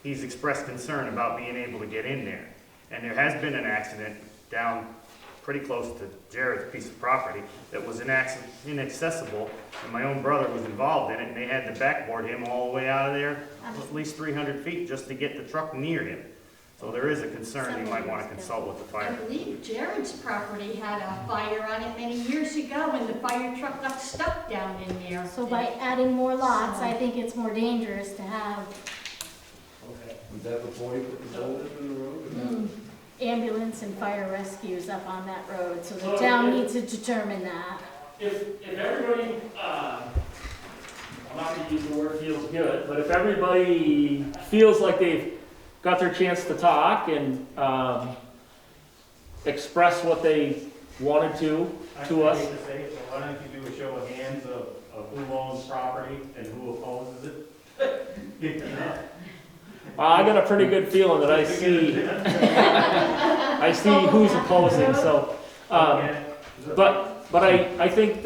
Speaker 9: he's expressed concern about being able to get in there. And there has been an accident down pretty close to Jared's piece of property that was inaccessible, and my own brother was involved in it, and they had to backboard him all the way out of there, at least 300 feet, just to get the truck near him. So there is a concern you might want to consult with the
Speaker 13: I
Speaker 9: fire.
Speaker 13: believe Jared's property had a fire on it many years ago, and the fire truck got stuck down in there.
Speaker 10: So by adding more lots, I think it's more dangerous to have
Speaker 7: Was that before you put the boulders in the road?
Speaker 10: ambulance and fire rescues up on that road, so the town needs to determine that.
Speaker 2: If everybody, I'm not gonna use the word feels good, but if everybody feels like they've got their chance to talk and, express what they wanted to us.
Speaker 9: I hate to say it, but why don't you do a show of hands of who owns property and who opposes it?
Speaker 2: I got a pretty good feeling that I see who's opposing, so, but I think,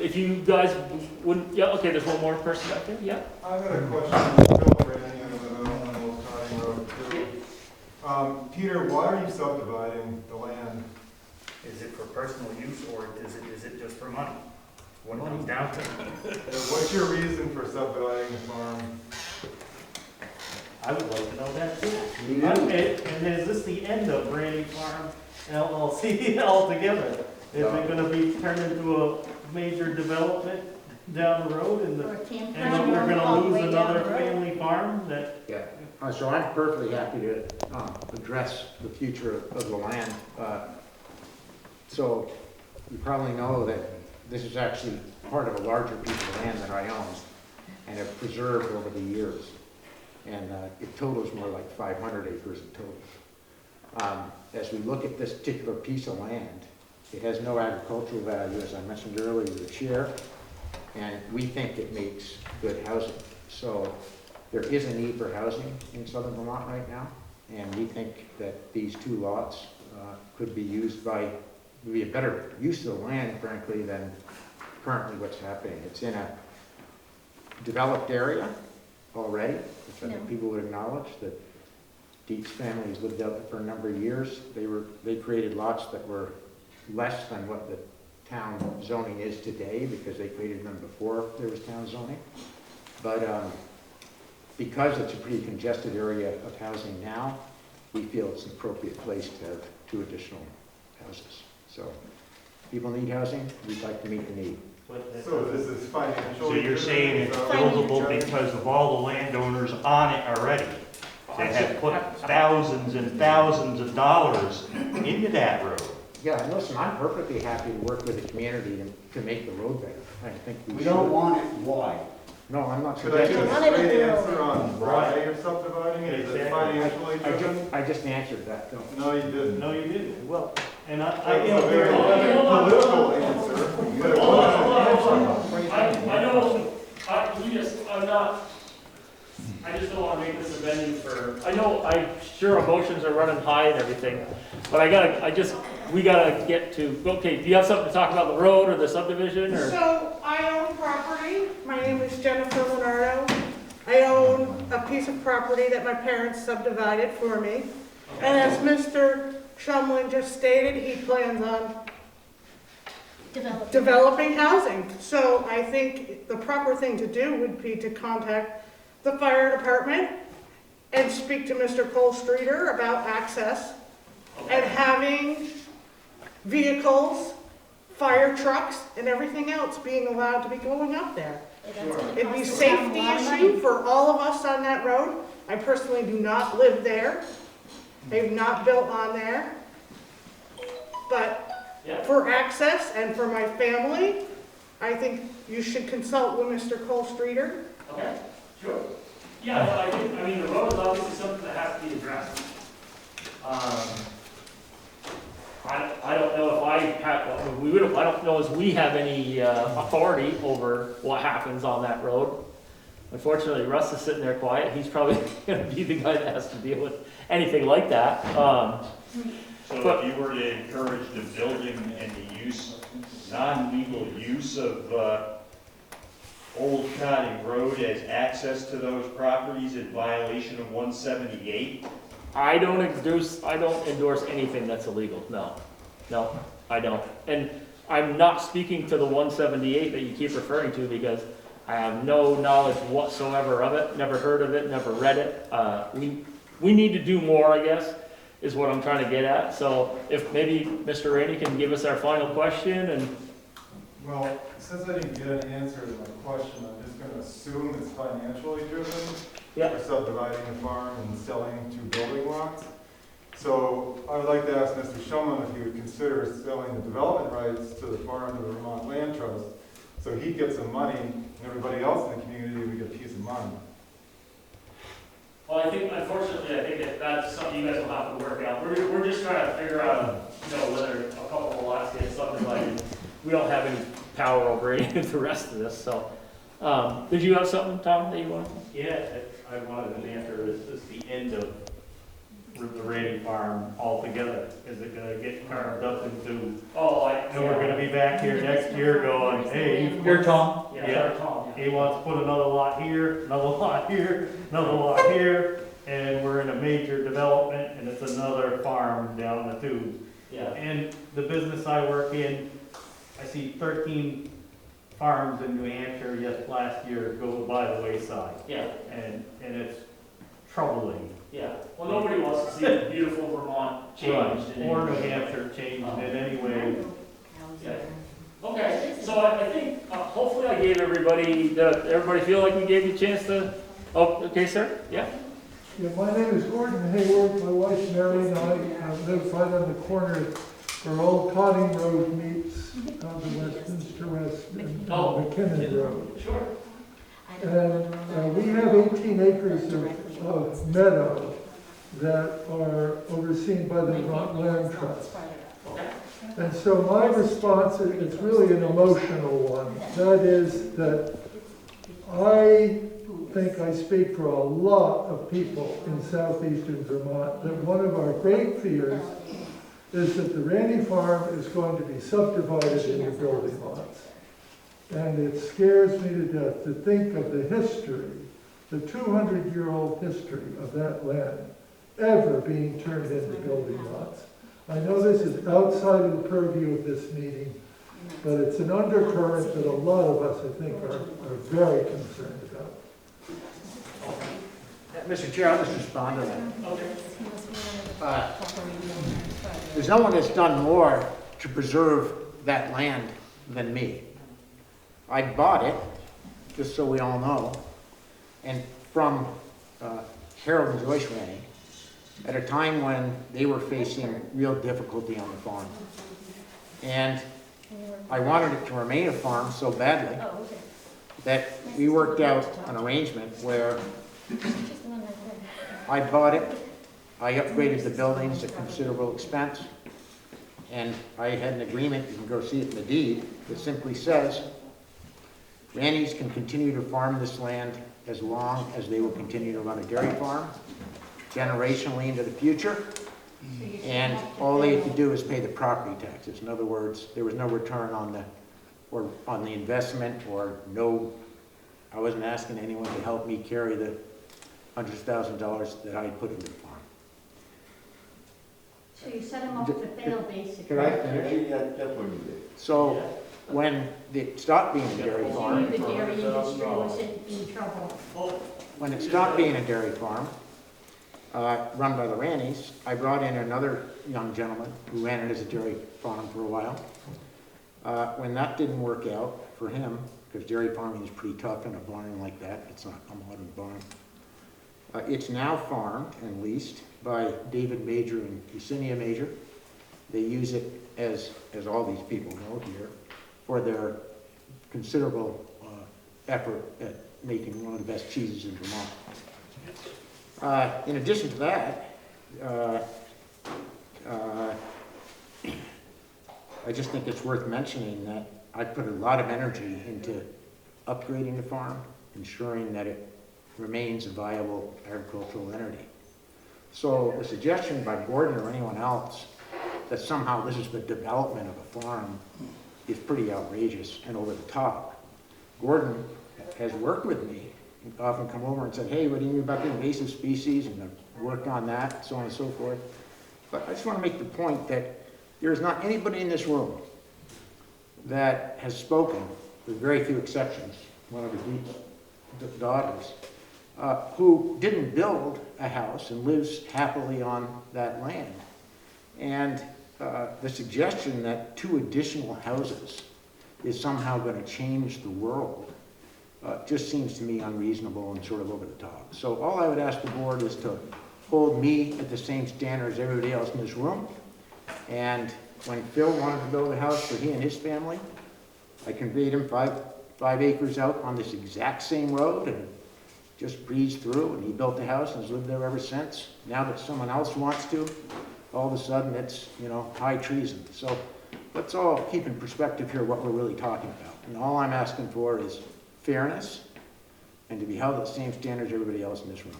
Speaker 2: if you guys wouldn't, yeah, okay, there's one more person back there, yeah?
Speaker 11: I've got a question. Bill Brandon, I live on Old Cotting Road too. Peter, why are you subdividing the land?
Speaker 9: Is it for personal use or is it just for money? What it comes down to.
Speaker 11: What's your reason for subdividing the farm?
Speaker 9: I would like to know that too. And is this the end of Brandy Farm LLC altogether? Is it gonna be turned into a major development down the road and
Speaker 10: Or a camp
Speaker 9: and
Speaker 10: ground
Speaker 9: we're
Speaker 10: all
Speaker 9: gonna
Speaker 10: the way
Speaker 9: lose
Speaker 10: down the
Speaker 9: another
Speaker 10: road.
Speaker 9: family farm that?
Speaker 4: Yeah, so I'm perfectly happy to address the future of the land. So you probably know that this is actually part of a larger piece of land that I own and have preserved over the years. And it totals more like 500 acres in total. As we look at this particular piece of land, it has no agricultural value, as I mentioned earlier to the chair, and we think it makes good housing. So there is a need for housing in southern Vermont right now, and we think that these two lots could be used would be a better use of the land, frankly, than currently what's happening. It's in a developed area already, which I think people would acknowledge, that Dietz family has lived out there for a number of years. They created lots that were less than what the town zoning is today, because they created them before there was town zoning. But because it's a pretty congested area of housing now, we feel it's an appropriate place to have 2 additional houses. So people need housing, we'd like to meet the need.
Speaker 11: So this is financial.
Speaker 6: So you're saying it's buildable because of all the landowners on it already? That have put thousands and thousands of dollars into that road?
Speaker 4: Yeah, and listen, I'm perfectly happy to work with the community to make the road better. I think
Speaker 11: We don't want it wide.
Speaker 4: No, I'm not
Speaker 11: Could I
Speaker 4: suggesting.
Speaker 11: get a straight answer on why you're subdividing it? Is it financially driven?
Speaker 4: I just answered that, though.
Speaker 11: No, you didn't.
Speaker 9: No, you didn't.
Speaker 2: Well,
Speaker 9: And
Speaker 11: That was a very political answer. But it wasn't.
Speaker 2: I know, I just don't wanna make this a venue for, I'm sure emotions are running high and everything, but we gotta get to, okay, do you have something to talk about the road or the subdivision, or?
Speaker 14: So I own property. My name is Jennifer Lenardo. I own a piece of property that my parents subdivided for me. And as Mr. Shumlin just stated, he plans on developing housing. So I think the proper thing to do would be to contact the fire department and speak to Mr. Cole Streeter about access and having vehicles, fire trucks, and everything else being allowed to be going up there. It'd be a safety issue for all of us on that road. I personally do not live there. They've not built on there. But for access and for my family, I think you should consult with Mr. Cole Streeter.
Speaker 2: Okay, sure. Yeah, well, I mean, the road is obviously something that has to be addressed. I don't know if I have, I don't know if we have any authority over what happens on that road. Unfortunately, Russ is sitting there quiet. He's probably gonna be the guy that has to deal with anything like that.
Speaker 6: So if you were to encourage the building and the use, non-legal use of Old Cotting Road as access to those properties in violation of 178?
Speaker 2: I don't endorse anything that's illegal. No, I don't. And I'm not speaking to the 178 that you keep referring to, because I have no knowledge whatsoever of it, never heard of it, never read it. We need to do more, I guess, is what I'm trying to get at. So if maybe Mr. Rainey can give us our final question and.
Speaker 11: Well, since I didn't get an answer to my question, I'm just going to assume it's financially driven for subdividing the farm and selling 2 building lots. So I would like to ask Mr. Shumlin if he would consider selling the development rights to the farm to the Vermont Land Trust So he gets some money, and everybody else in the community would get a piece of money.
Speaker 2: Well, I think, unfortunately, I think that that's something you guys will have to work out. We're just trying to figure out, you know, whether a couple of lots get subdivided. We don't have any power over any of the rest of this, so. Did you have something, Tom, that you wanted?
Speaker 15: Yeah, I wanted an answer. Is this the end of the Randy farm altogether? Is it gonna get carved up into, and we're gonna be back here next year going, hey.
Speaker 3: You're Tom?
Speaker 15: Yeah,
Speaker 2: Tom.
Speaker 15: he wants to put another lot here, another lot here, another lot here, and we're in a major development, and it's another farm down the tube.
Speaker 2: Yeah.
Speaker 15: And the business I work in, I see 13 farms in New Hampshire last year go by the wayside.
Speaker 2: Yeah.
Speaker 15: And it's troubling.
Speaker 2: Yeah. Well, nobody wants to see beautiful Vermont changed.
Speaker 15: Right. Or New Hampshire changed in any way.
Speaker 2: Yeah. Okay, so I think, hopefully I gave everybody, everybody feel like we gave you a chance to, oh, okay, sir? Yeah?
Speaker 16: Yeah, my name is Gordon Hayward. My wife's Mary and I live right on the corner where Old Cotting Road meets on the Westminster West and McKinnon Road.
Speaker 2: Sure.
Speaker 16: And we have 18 acres of meadow that are overseen by the Vermont Land Trust. And so my response, it's really an emotional one. That is that I think I speak for a lot of people in southeastern Vermont that one of our great fears is that the Randy Farm is going to be subdivided into building lots. And it scares me to death to think of the history, the 200-year-old history of that land ever being turned into building lots. I know this is outside of the purview of this meeting, but it's an undercurrent that a lot of us, I think, are very concerned about.
Speaker 4: Mr. Chair, I'll just respond to that.
Speaker 2: Okay.
Speaker 4: There's no one that's done more to preserve that land than me. I bought it, just so we all know, and from Harold and Joyce Rennie, at a time when they were facing real difficulty on the farm. And I wanted it to remain a farm so badly that we worked out an arrangement where I bought it, I upgraded the buildings at considerable expense, and I had an agreement, you can go see it in the deed, that simply says, Rannies can continue to farm this land as long as they will continue to run a dairy farm, generationally into the future, and all they have to do is pay the property taxes. In other words, there was no return on the investment, or no, I wasn't asking anyone to help me carry the $100,000 that I had put into the farm.
Speaker 13: So you set them up to fail, basically.
Speaker 4: Can I finish?
Speaker 11: That's what you did.
Speaker 4: So when it stopped being a dairy farm,
Speaker 13: The dairy industry was in trouble.
Speaker 4: when it stopped being a dairy farm, run by the Rannies, I brought in another young gentleman who ran it as a dairy farm for a while. When that didn't work out for him, because dairy farming is pretty tough in a barn like that, it's not a modern barn. It's now farmed and leased by David Major and Yesenia Major. They use it, as all these people know here, for their considerable effort at making one of the best cheeses in Vermont. In addition to that, I just think it's worth mentioning that I put a lot of energy into upgrading the farm, ensuring that it remains a viable agricultural entity. So the suggestion by Gordon or anyone else that somehow this is the development of a farm is pretty outrageous and over the top. Gordon has worked with me, often come over and said, hey, what do you mean about the invasive species, and I've worked on that, so on and so forth. But I just want to make the point that there is not anybody in this room that has spoken, with very few exceptions, one of the daughters, who didn't build a house and lives happily on that land. And the suggestion that 2 additional houses is somehow going to change the world just seems to me unreasonable and sort of over the top. So all I would ask the board is to hold me at the same standard as everybody else in this room. And when Phil wanted to build a house for he and his family, I conveyed him 5 acres out on this exact same road and just breezed through, and he built a house and has lived there ever since. Now that someone else wants to, all of a sudden it's, high treason. So let's all keep in perspective here what we're really talking about. And all I'm asking for is fairness and to be held at the same standards as everybody else in this room.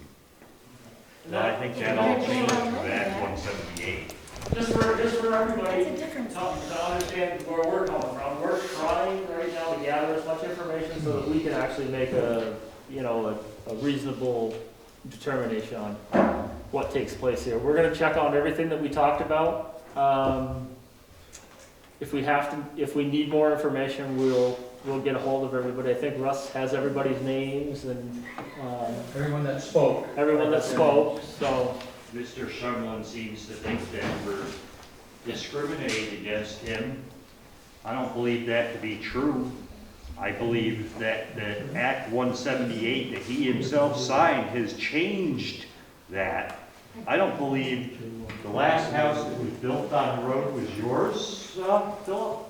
Speaker 6: No, I think that all changed with Act 178.
Speaker 2: Just for everybody to understand where we're coming from, we're trying right now to gather as much information so that we can actually make a reasonable determination on what takes place here. We're gonna check on everything that we talked about. If we need more information, we'll get a hold of everybody. I think Russ has everybody's names and
Speaker 3: Everyone that spoke.
Speaker 2: So
Speaker 6: Mr. Sumlin seems to think that we're discriminating against him. I don't believe that to be true. I believe that the Act 178 that he himself signed has changed that. I don't believe the last house that was built on the road was yours, Philip?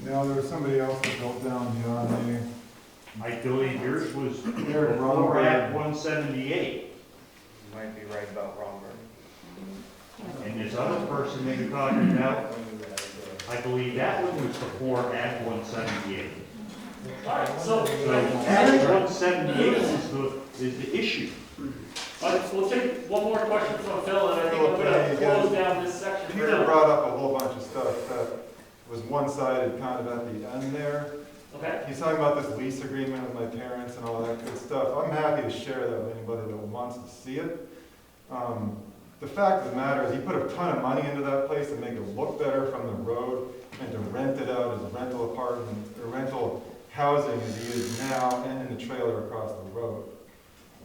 Speaker 11: No, there was somebody else that built down beyond me.
Speaker 6: I believe yours was before Act 178.
Speaker 9: You might be right about Romberg.
Speaker 6: And this other person that you're talking about, I believe that one was before Act 178.
Speaker 2: Alright, so
Speaker 6: Act 178 is the issue.
Speaker 2: so we'll take one more question from Phil, and I think I'm gonna close down this section.
Speaker 11: Peter brought up a whole bunch of stuff that was one-sided kind of at the end there.
Speaker 2: Okay.
Speaker 11: He's talking about this lease agreement with my parents and all that good stuff. I'm happy to share that with anybody that wants to see it. The fact of the matter is he put a ton of money into that place to make it look better from the road and to rent it out as rental apartment or rental housing as he is now and in the trailer across the road.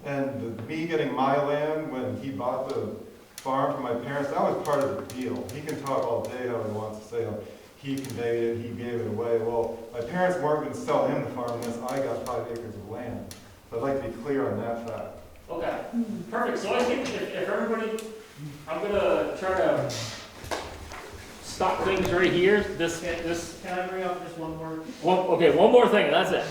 Speaker 11: And me getting my land when he bought the farm from my parents, that was part of the deal. He can talk all day how he wants to say how he conveyed it, he gave it away. Well, my parents weren't going to sell him the farm unless I got 5 acres of land. So I'd like to be clear on that fact.
Speaker 2: Okay, perfect. So I think if everybody, I'm gonna try to stop things right here.
Speaker 15: Can I bring up just one more?
Speaker 2: One more thing, that's it.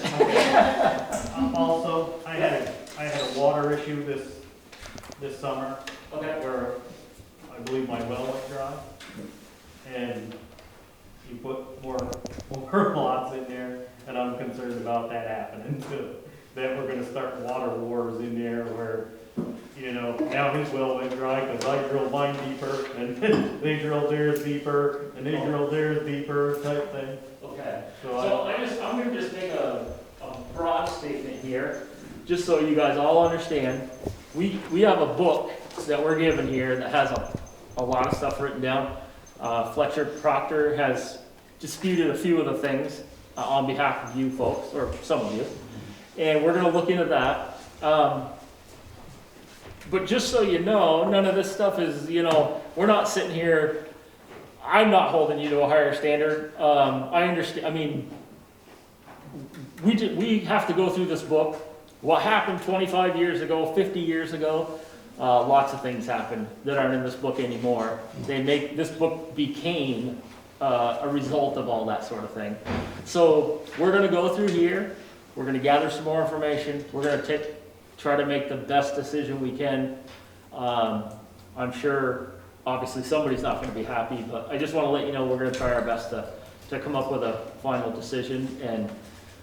Speaker 15: Also, I had a water issue this summer.
Speaker 2: Okay.
Speaker 15: Where I believe my well went dry. And you put more lots in there, and I'm concerned about that happening too. That we're gonna start water wars in there where, now his well went dry because I drilled mine deeper, and they drilled theirs deeper, and they drilled theirs deeper type thing.
Speaker 2: Okay. So I'm gonna just make a broad statement here, just so you guys all understand. We have a book that we're given here that has a lot of stuff written down. Fletcher Proctor has disputed a few of the things on behalf of you folks, or some of you, and we're going to look into that. But just so you know, none of this stuff is, we're not sitting here, I'm not holding you to a higher standard. I understand, we have to go through this book. What happened 25 years ago, 50 years ago, lots of things happened that aren't in this book anymore. This book became a result of all that sort of thing. So we're going to go through here. We're going to gather some more information. We're going to try to make the best decision we can. I'm sure, obviously, somebody's not going to be happy, but I just want to let you know we're going to try our best to come up with a final decision. And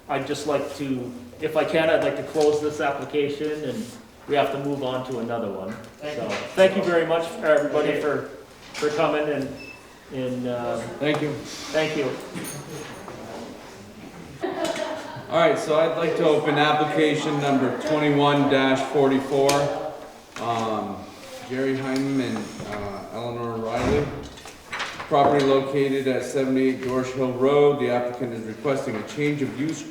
Speaker 2: I'd just like to, if I can, I'd like to close this application, and we have to move on to another one. So thank you very much, everybody, for coming and
Speaker 7: Thank you.
Speaker 2: Thank you.
Speaker 7: All right, so I'd like to open application number 21-44. Jerry Hyman and Eleanor Riley. Property located at 78 George Hill Road. The applicant is requesting a change of use,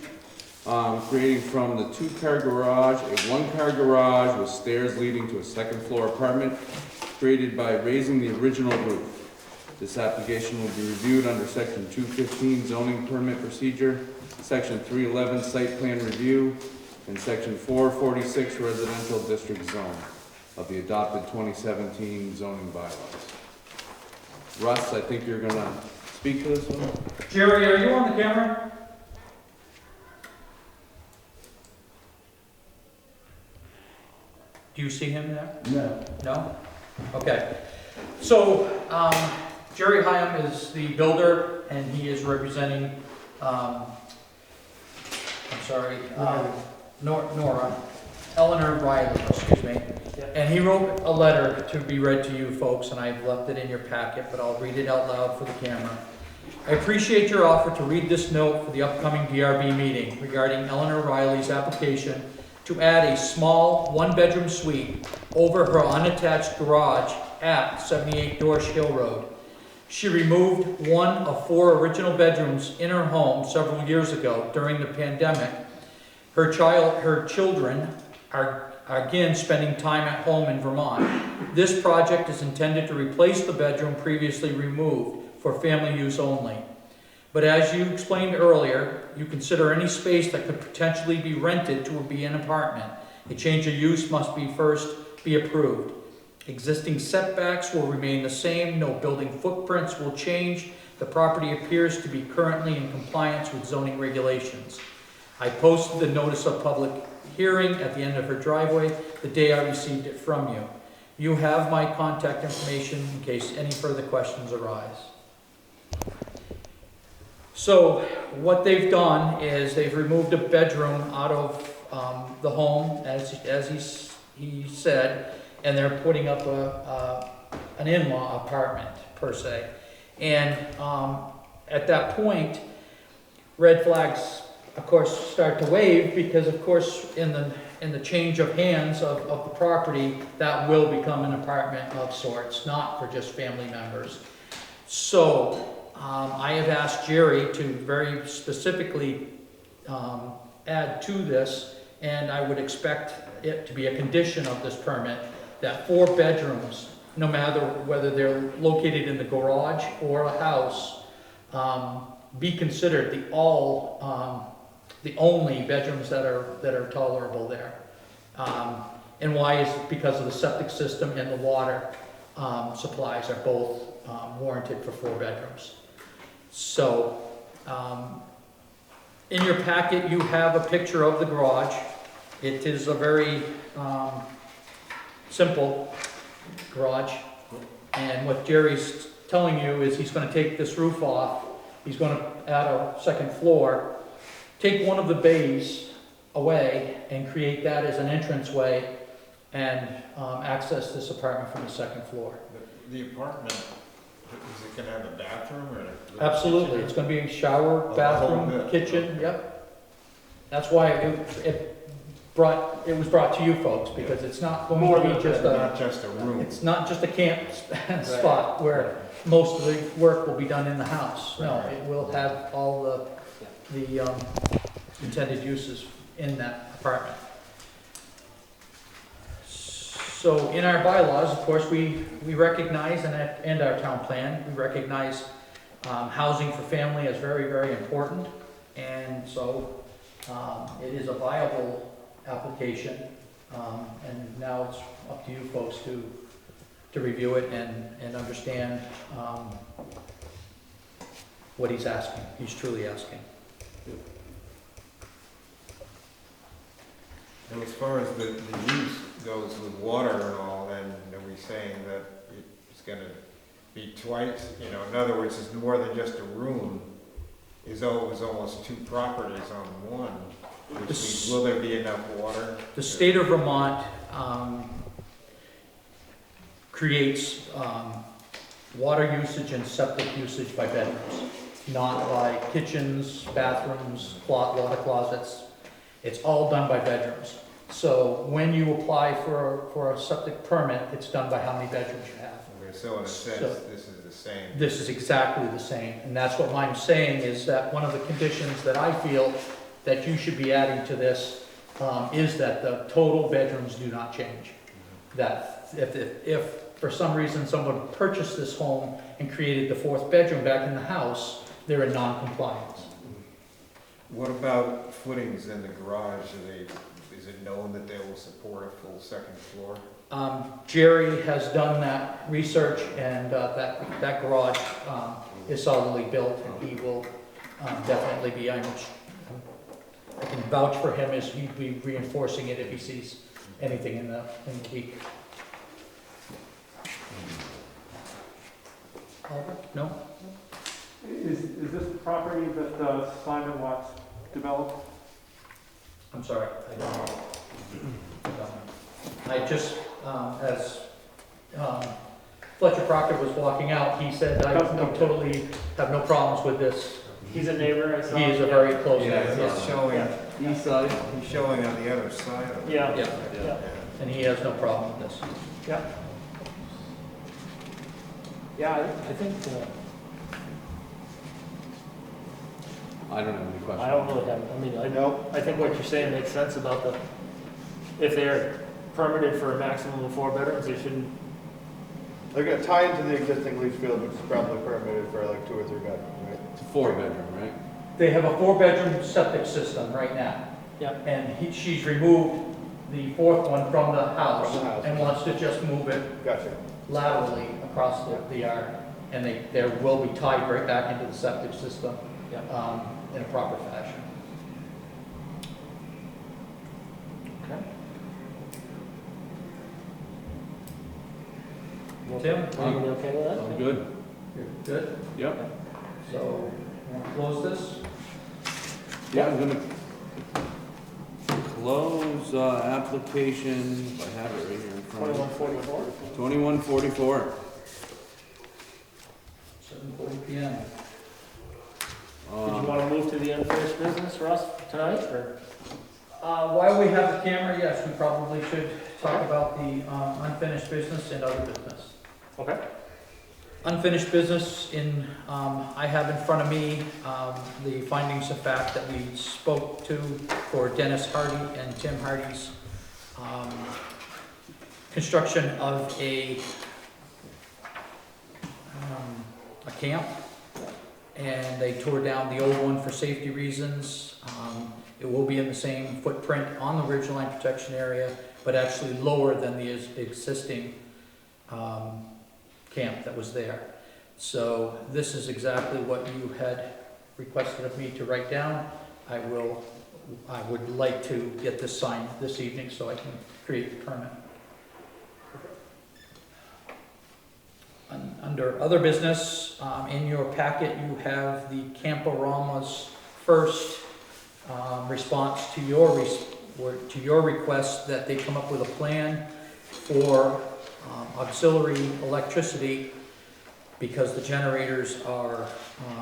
Speaker 7: creating from the 2-car garage a 1-car garage with stairs leading to a 2nd floor apartment, created by raising the original roof. This application will be reviewed under Section 215 zoning permit procedure, Section 311 site plan review, and Section 446 residential district zone of the adopted 2017 zoning bylaws. Russ, I think you're gonna speak to this one?
Speaker 3: Jerry, are you on the camera? Do you see him there?
Speaker 11: No.
Speaker 3: No? Okay. So, Jerry Hyam is the builder, and he is representing, Eleanor Riley, excuse me. And he wrote a letter to be read to you folks, and I've left it in your packet, but I'll read it out loud for the camera. I appreciate your offer to read this note for the upcoming DRB meeting regarding Eleanor Riley's application to add a small one-bedroom suite over her unattached garage at 78 Dorsch Hill Road. She removed one of 4 original bedrooms in her home several years ago during the pandemic. Her children are again spending time at home in Vermont. This project is intended to replace the bedroom previously removed for family use only. But as you explained earlier, you consider any space that could potentially be rented to be an apartment. A change of use must first be approved. Existing setbacks will remain the same, no building footprints will change. The property appears to be currently in compliance with zoning regulations. I posted the notice of public hearing at the end of her driveway the day I received it from you. You have my contact information in case any further questions arise. So what they've done is they've removed a bedroom out of the home, as he said, and they're putting up an in-law apartment, per se. And at that point, red flags, of course, start to wave, because, of course, in the change of hands of the property, that will become an apartment of sorts, not for just family members. So I have asked Jerry to very specifically add to this, and I would expect it to be a condition of this permit that 4 bedrooms, no matter whether they're located in the garage or a house, be considered the only bedrooms that are tolerable there. And why is it? Because of the septic system and the water supplies are both warranted for 4 bedrooms. So, in your packet you have a picture of the garage. It is a very simple garage, and what Jerry's telling you is he's going to take this roof off, he's going to add a second floor, take one of the bays away and create that as an entranceway and access this apartment from the second floor.
Speaker 11: The apartment, is it gonna have a bathroom or?
Speaker 3: Absolutely, it's going to be a shower, bathroom, kitchen, yep. That's why it was brought to you folks, because it's not going to be just a room. It's not just a camp spot where most of the work will be done in the house. No, it will have all the intended uses in that apartment. So in our bylaws, of course, we recognize, and our town plan, we recognize housing for family as very, very important. And so it is a viable application, and now it's up to you folks to review it and understand what he's asking. He's truly asking.
Speaker 11: And as far as the use goes with water and all, then are we saying that it's gonna be twice, in other words, it's more than just a room, is almost 2 properties on one, which means, will there be enough water?
Speaker 3: The state of Vermont creates water usage and septic usage by bedrooms, not by kitchens, bathrooms, water closets. It's all done by bedrooms. So when you apply for a septic permit, it's done by how many bedrooms you have.
Speaker 11: Okay, so in a sense, this is the same.
Speaker 3: This is exactly the same, and that's what I'm saying, is that one of the conditions that I feel that you should be adding to this is that the total bedrooms do not change. That if for some reason someone purchased this home and created the 4th bedroom back in the house, they're in non-compliance.
Speaker 11: What about footings in the garage? Is it known that they will support a full 2nd floor?
Speaker 3: Jerry has done that research, and that garage is solidly built, and he will definitely be. I can vouch for him as he'd be reinforcing it if he sees anything in the week. Albert? No?
Speaker 17: Is this the property that Simon Watts developed?
Speaker 3: I'm sorry, I don't know. I just, as Fletcher Proctor was walking out, he said, I totally have no problems with this.
Speaker 2: He's a neighbor, I saw.
Speaker 3: He is a very close neighbor.
Speaker 18: He's showing,
Speaker 7: East side?
Speaker 18: he's showing on the other side of it.
Speaker 2: Yeah.
Speaker 3: And he has no problem with this.
Speaker 2: Yeah. Yeah, I think,
Speaker 7: I don't have any questions.
Speaker 2: I don't really have, I mean, I think what you're saying makes sense about if they're permitted for a maximum of 4 bedrooms, they shouldn't.
Speaker 11: They're gonna tie into the existing leach field, which is probably permitted for like 2 or 3 bedrooms, right?
Speaker 7: It's a 4-bedroom, right?
Speaker 3: They have a 4-bedroom septic system right now.
Speaker 2: Yeah.
Speaker 3: And she's removed the 4th one from the house.
Speaker 11: From the house.
Speaker 3: And wants to just move it
Speaker 11: Gotcha.
Speaker 3: laterally across the yard. And they will be tied right back into the septic system in a proper fashion.
Speaker 2: Okay.
Speaker 3: Tim?
Speaker 2: Are you okay with that?
Speaker 7: I'm good.
Speaker 3: You're good?
Speaker 7: Yep.
Speaker 3: So, want to close this?
Speaker 7: Yeah, I'm gonna close, application, I have it right here in front of me.
Speaker 2: 2144?
Speaker 7: 2144.
Speaker 3: 7:40 PM.
Speaker 2: Did you want to move to the unfinished business, Russ, tonight, or?
Speaker 3: While we have the camera, yes, we probably should talk about the unfinished business and other business.
Speaker 2: Okay.
Speaker 3: Unfinished business I have in front of me the findings of fact that we spoke to for Dennis Hardy and Tim Hardy's construction of a camp. And they tore down the old one for safety reasons. It will be in the same footprint on the ridgeline protection area, but actually lower than the existing camp that was there. So this is exactly what you had requested of me to write down. I would like to get this signed this evening so I can create the permit. Under other business, in your packet, you have the Camporama's first response to your request that they come up with a plan for auxiliary electricity because the generators are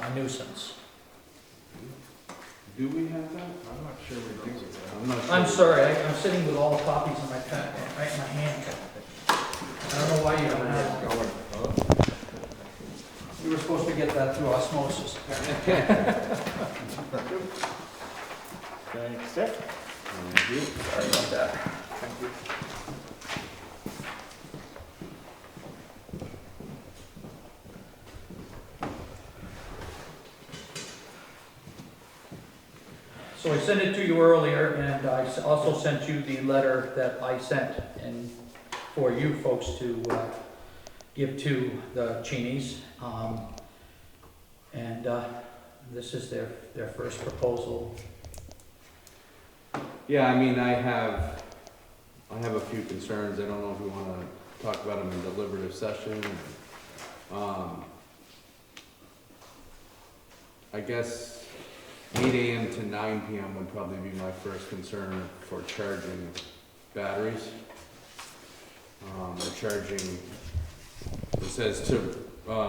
Speaker 3: a nuisance.
Speaker 7: Do we have that?
Speaker 18: I'm not sure we do that.
Speaker 7: I'm not sure.
Speaker 3: I'm sorry, I'm sitting with all the copies in my packet, right in my hand. I don't know why you don't have it. You were supposed to get that through osmosis.
Speaker 2: Thanks, Dick.
Speaker 7: Thank you.
Speaker 3: Sorry about that.
Speaker 11: Thank you.
Speaker 3: So I sent it to you earlier, and I also sent you the letter that I sent and for you folks to give to the Cheneys. And this is their first proposal.
Speaker 7: Yeah, I mean, I have a few concerns. I don't know if we want to talk about them in deliberative session. I guess 8 a.m. to 9 p.m. would probably be my first concern for charging batteries. They're charging, it says to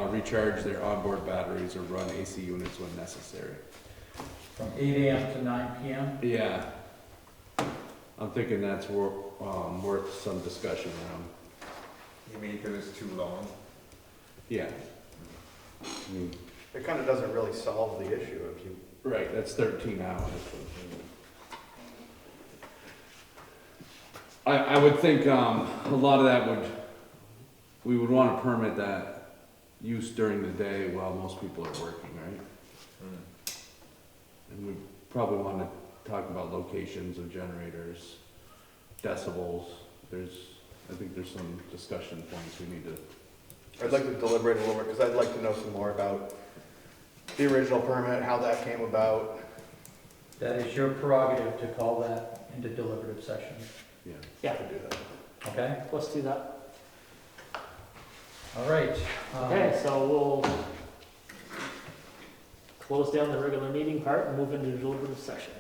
Speaker 7: recharge their onboard batteries or run AC units when necessary.
Speaker 3: From 8 a.m. to 9 p.m.?
Speaker 7: Yeah. I'm thinking that's worth some discussion around.
Speaker 18: You mean because it's too long?
Speaker 7: Yeah.
Speaker 11: It kind of doesn't really solve the issue if you.
Speaker 7: Right, that's 13 hours. I would think a lot of that we would want to permit that use during the day while most people are working, right? And we probably want to talk about locations of generators, decibels. I think there's some discussion points we need to.
Speaker 11: I'd like to deliberate a little bit, because I'd like to know some more about the original permit, how that came about.
Speaker 3: That is your prerogative to call that into deliberative session.
Speaker 2: Yeah,
Speaker 3: Okay,
Speaker 2: let's do that.
Speaker 3: all right.
Speaker 2: Okay, so we'll close down the regular meeting part and move into deliberative session.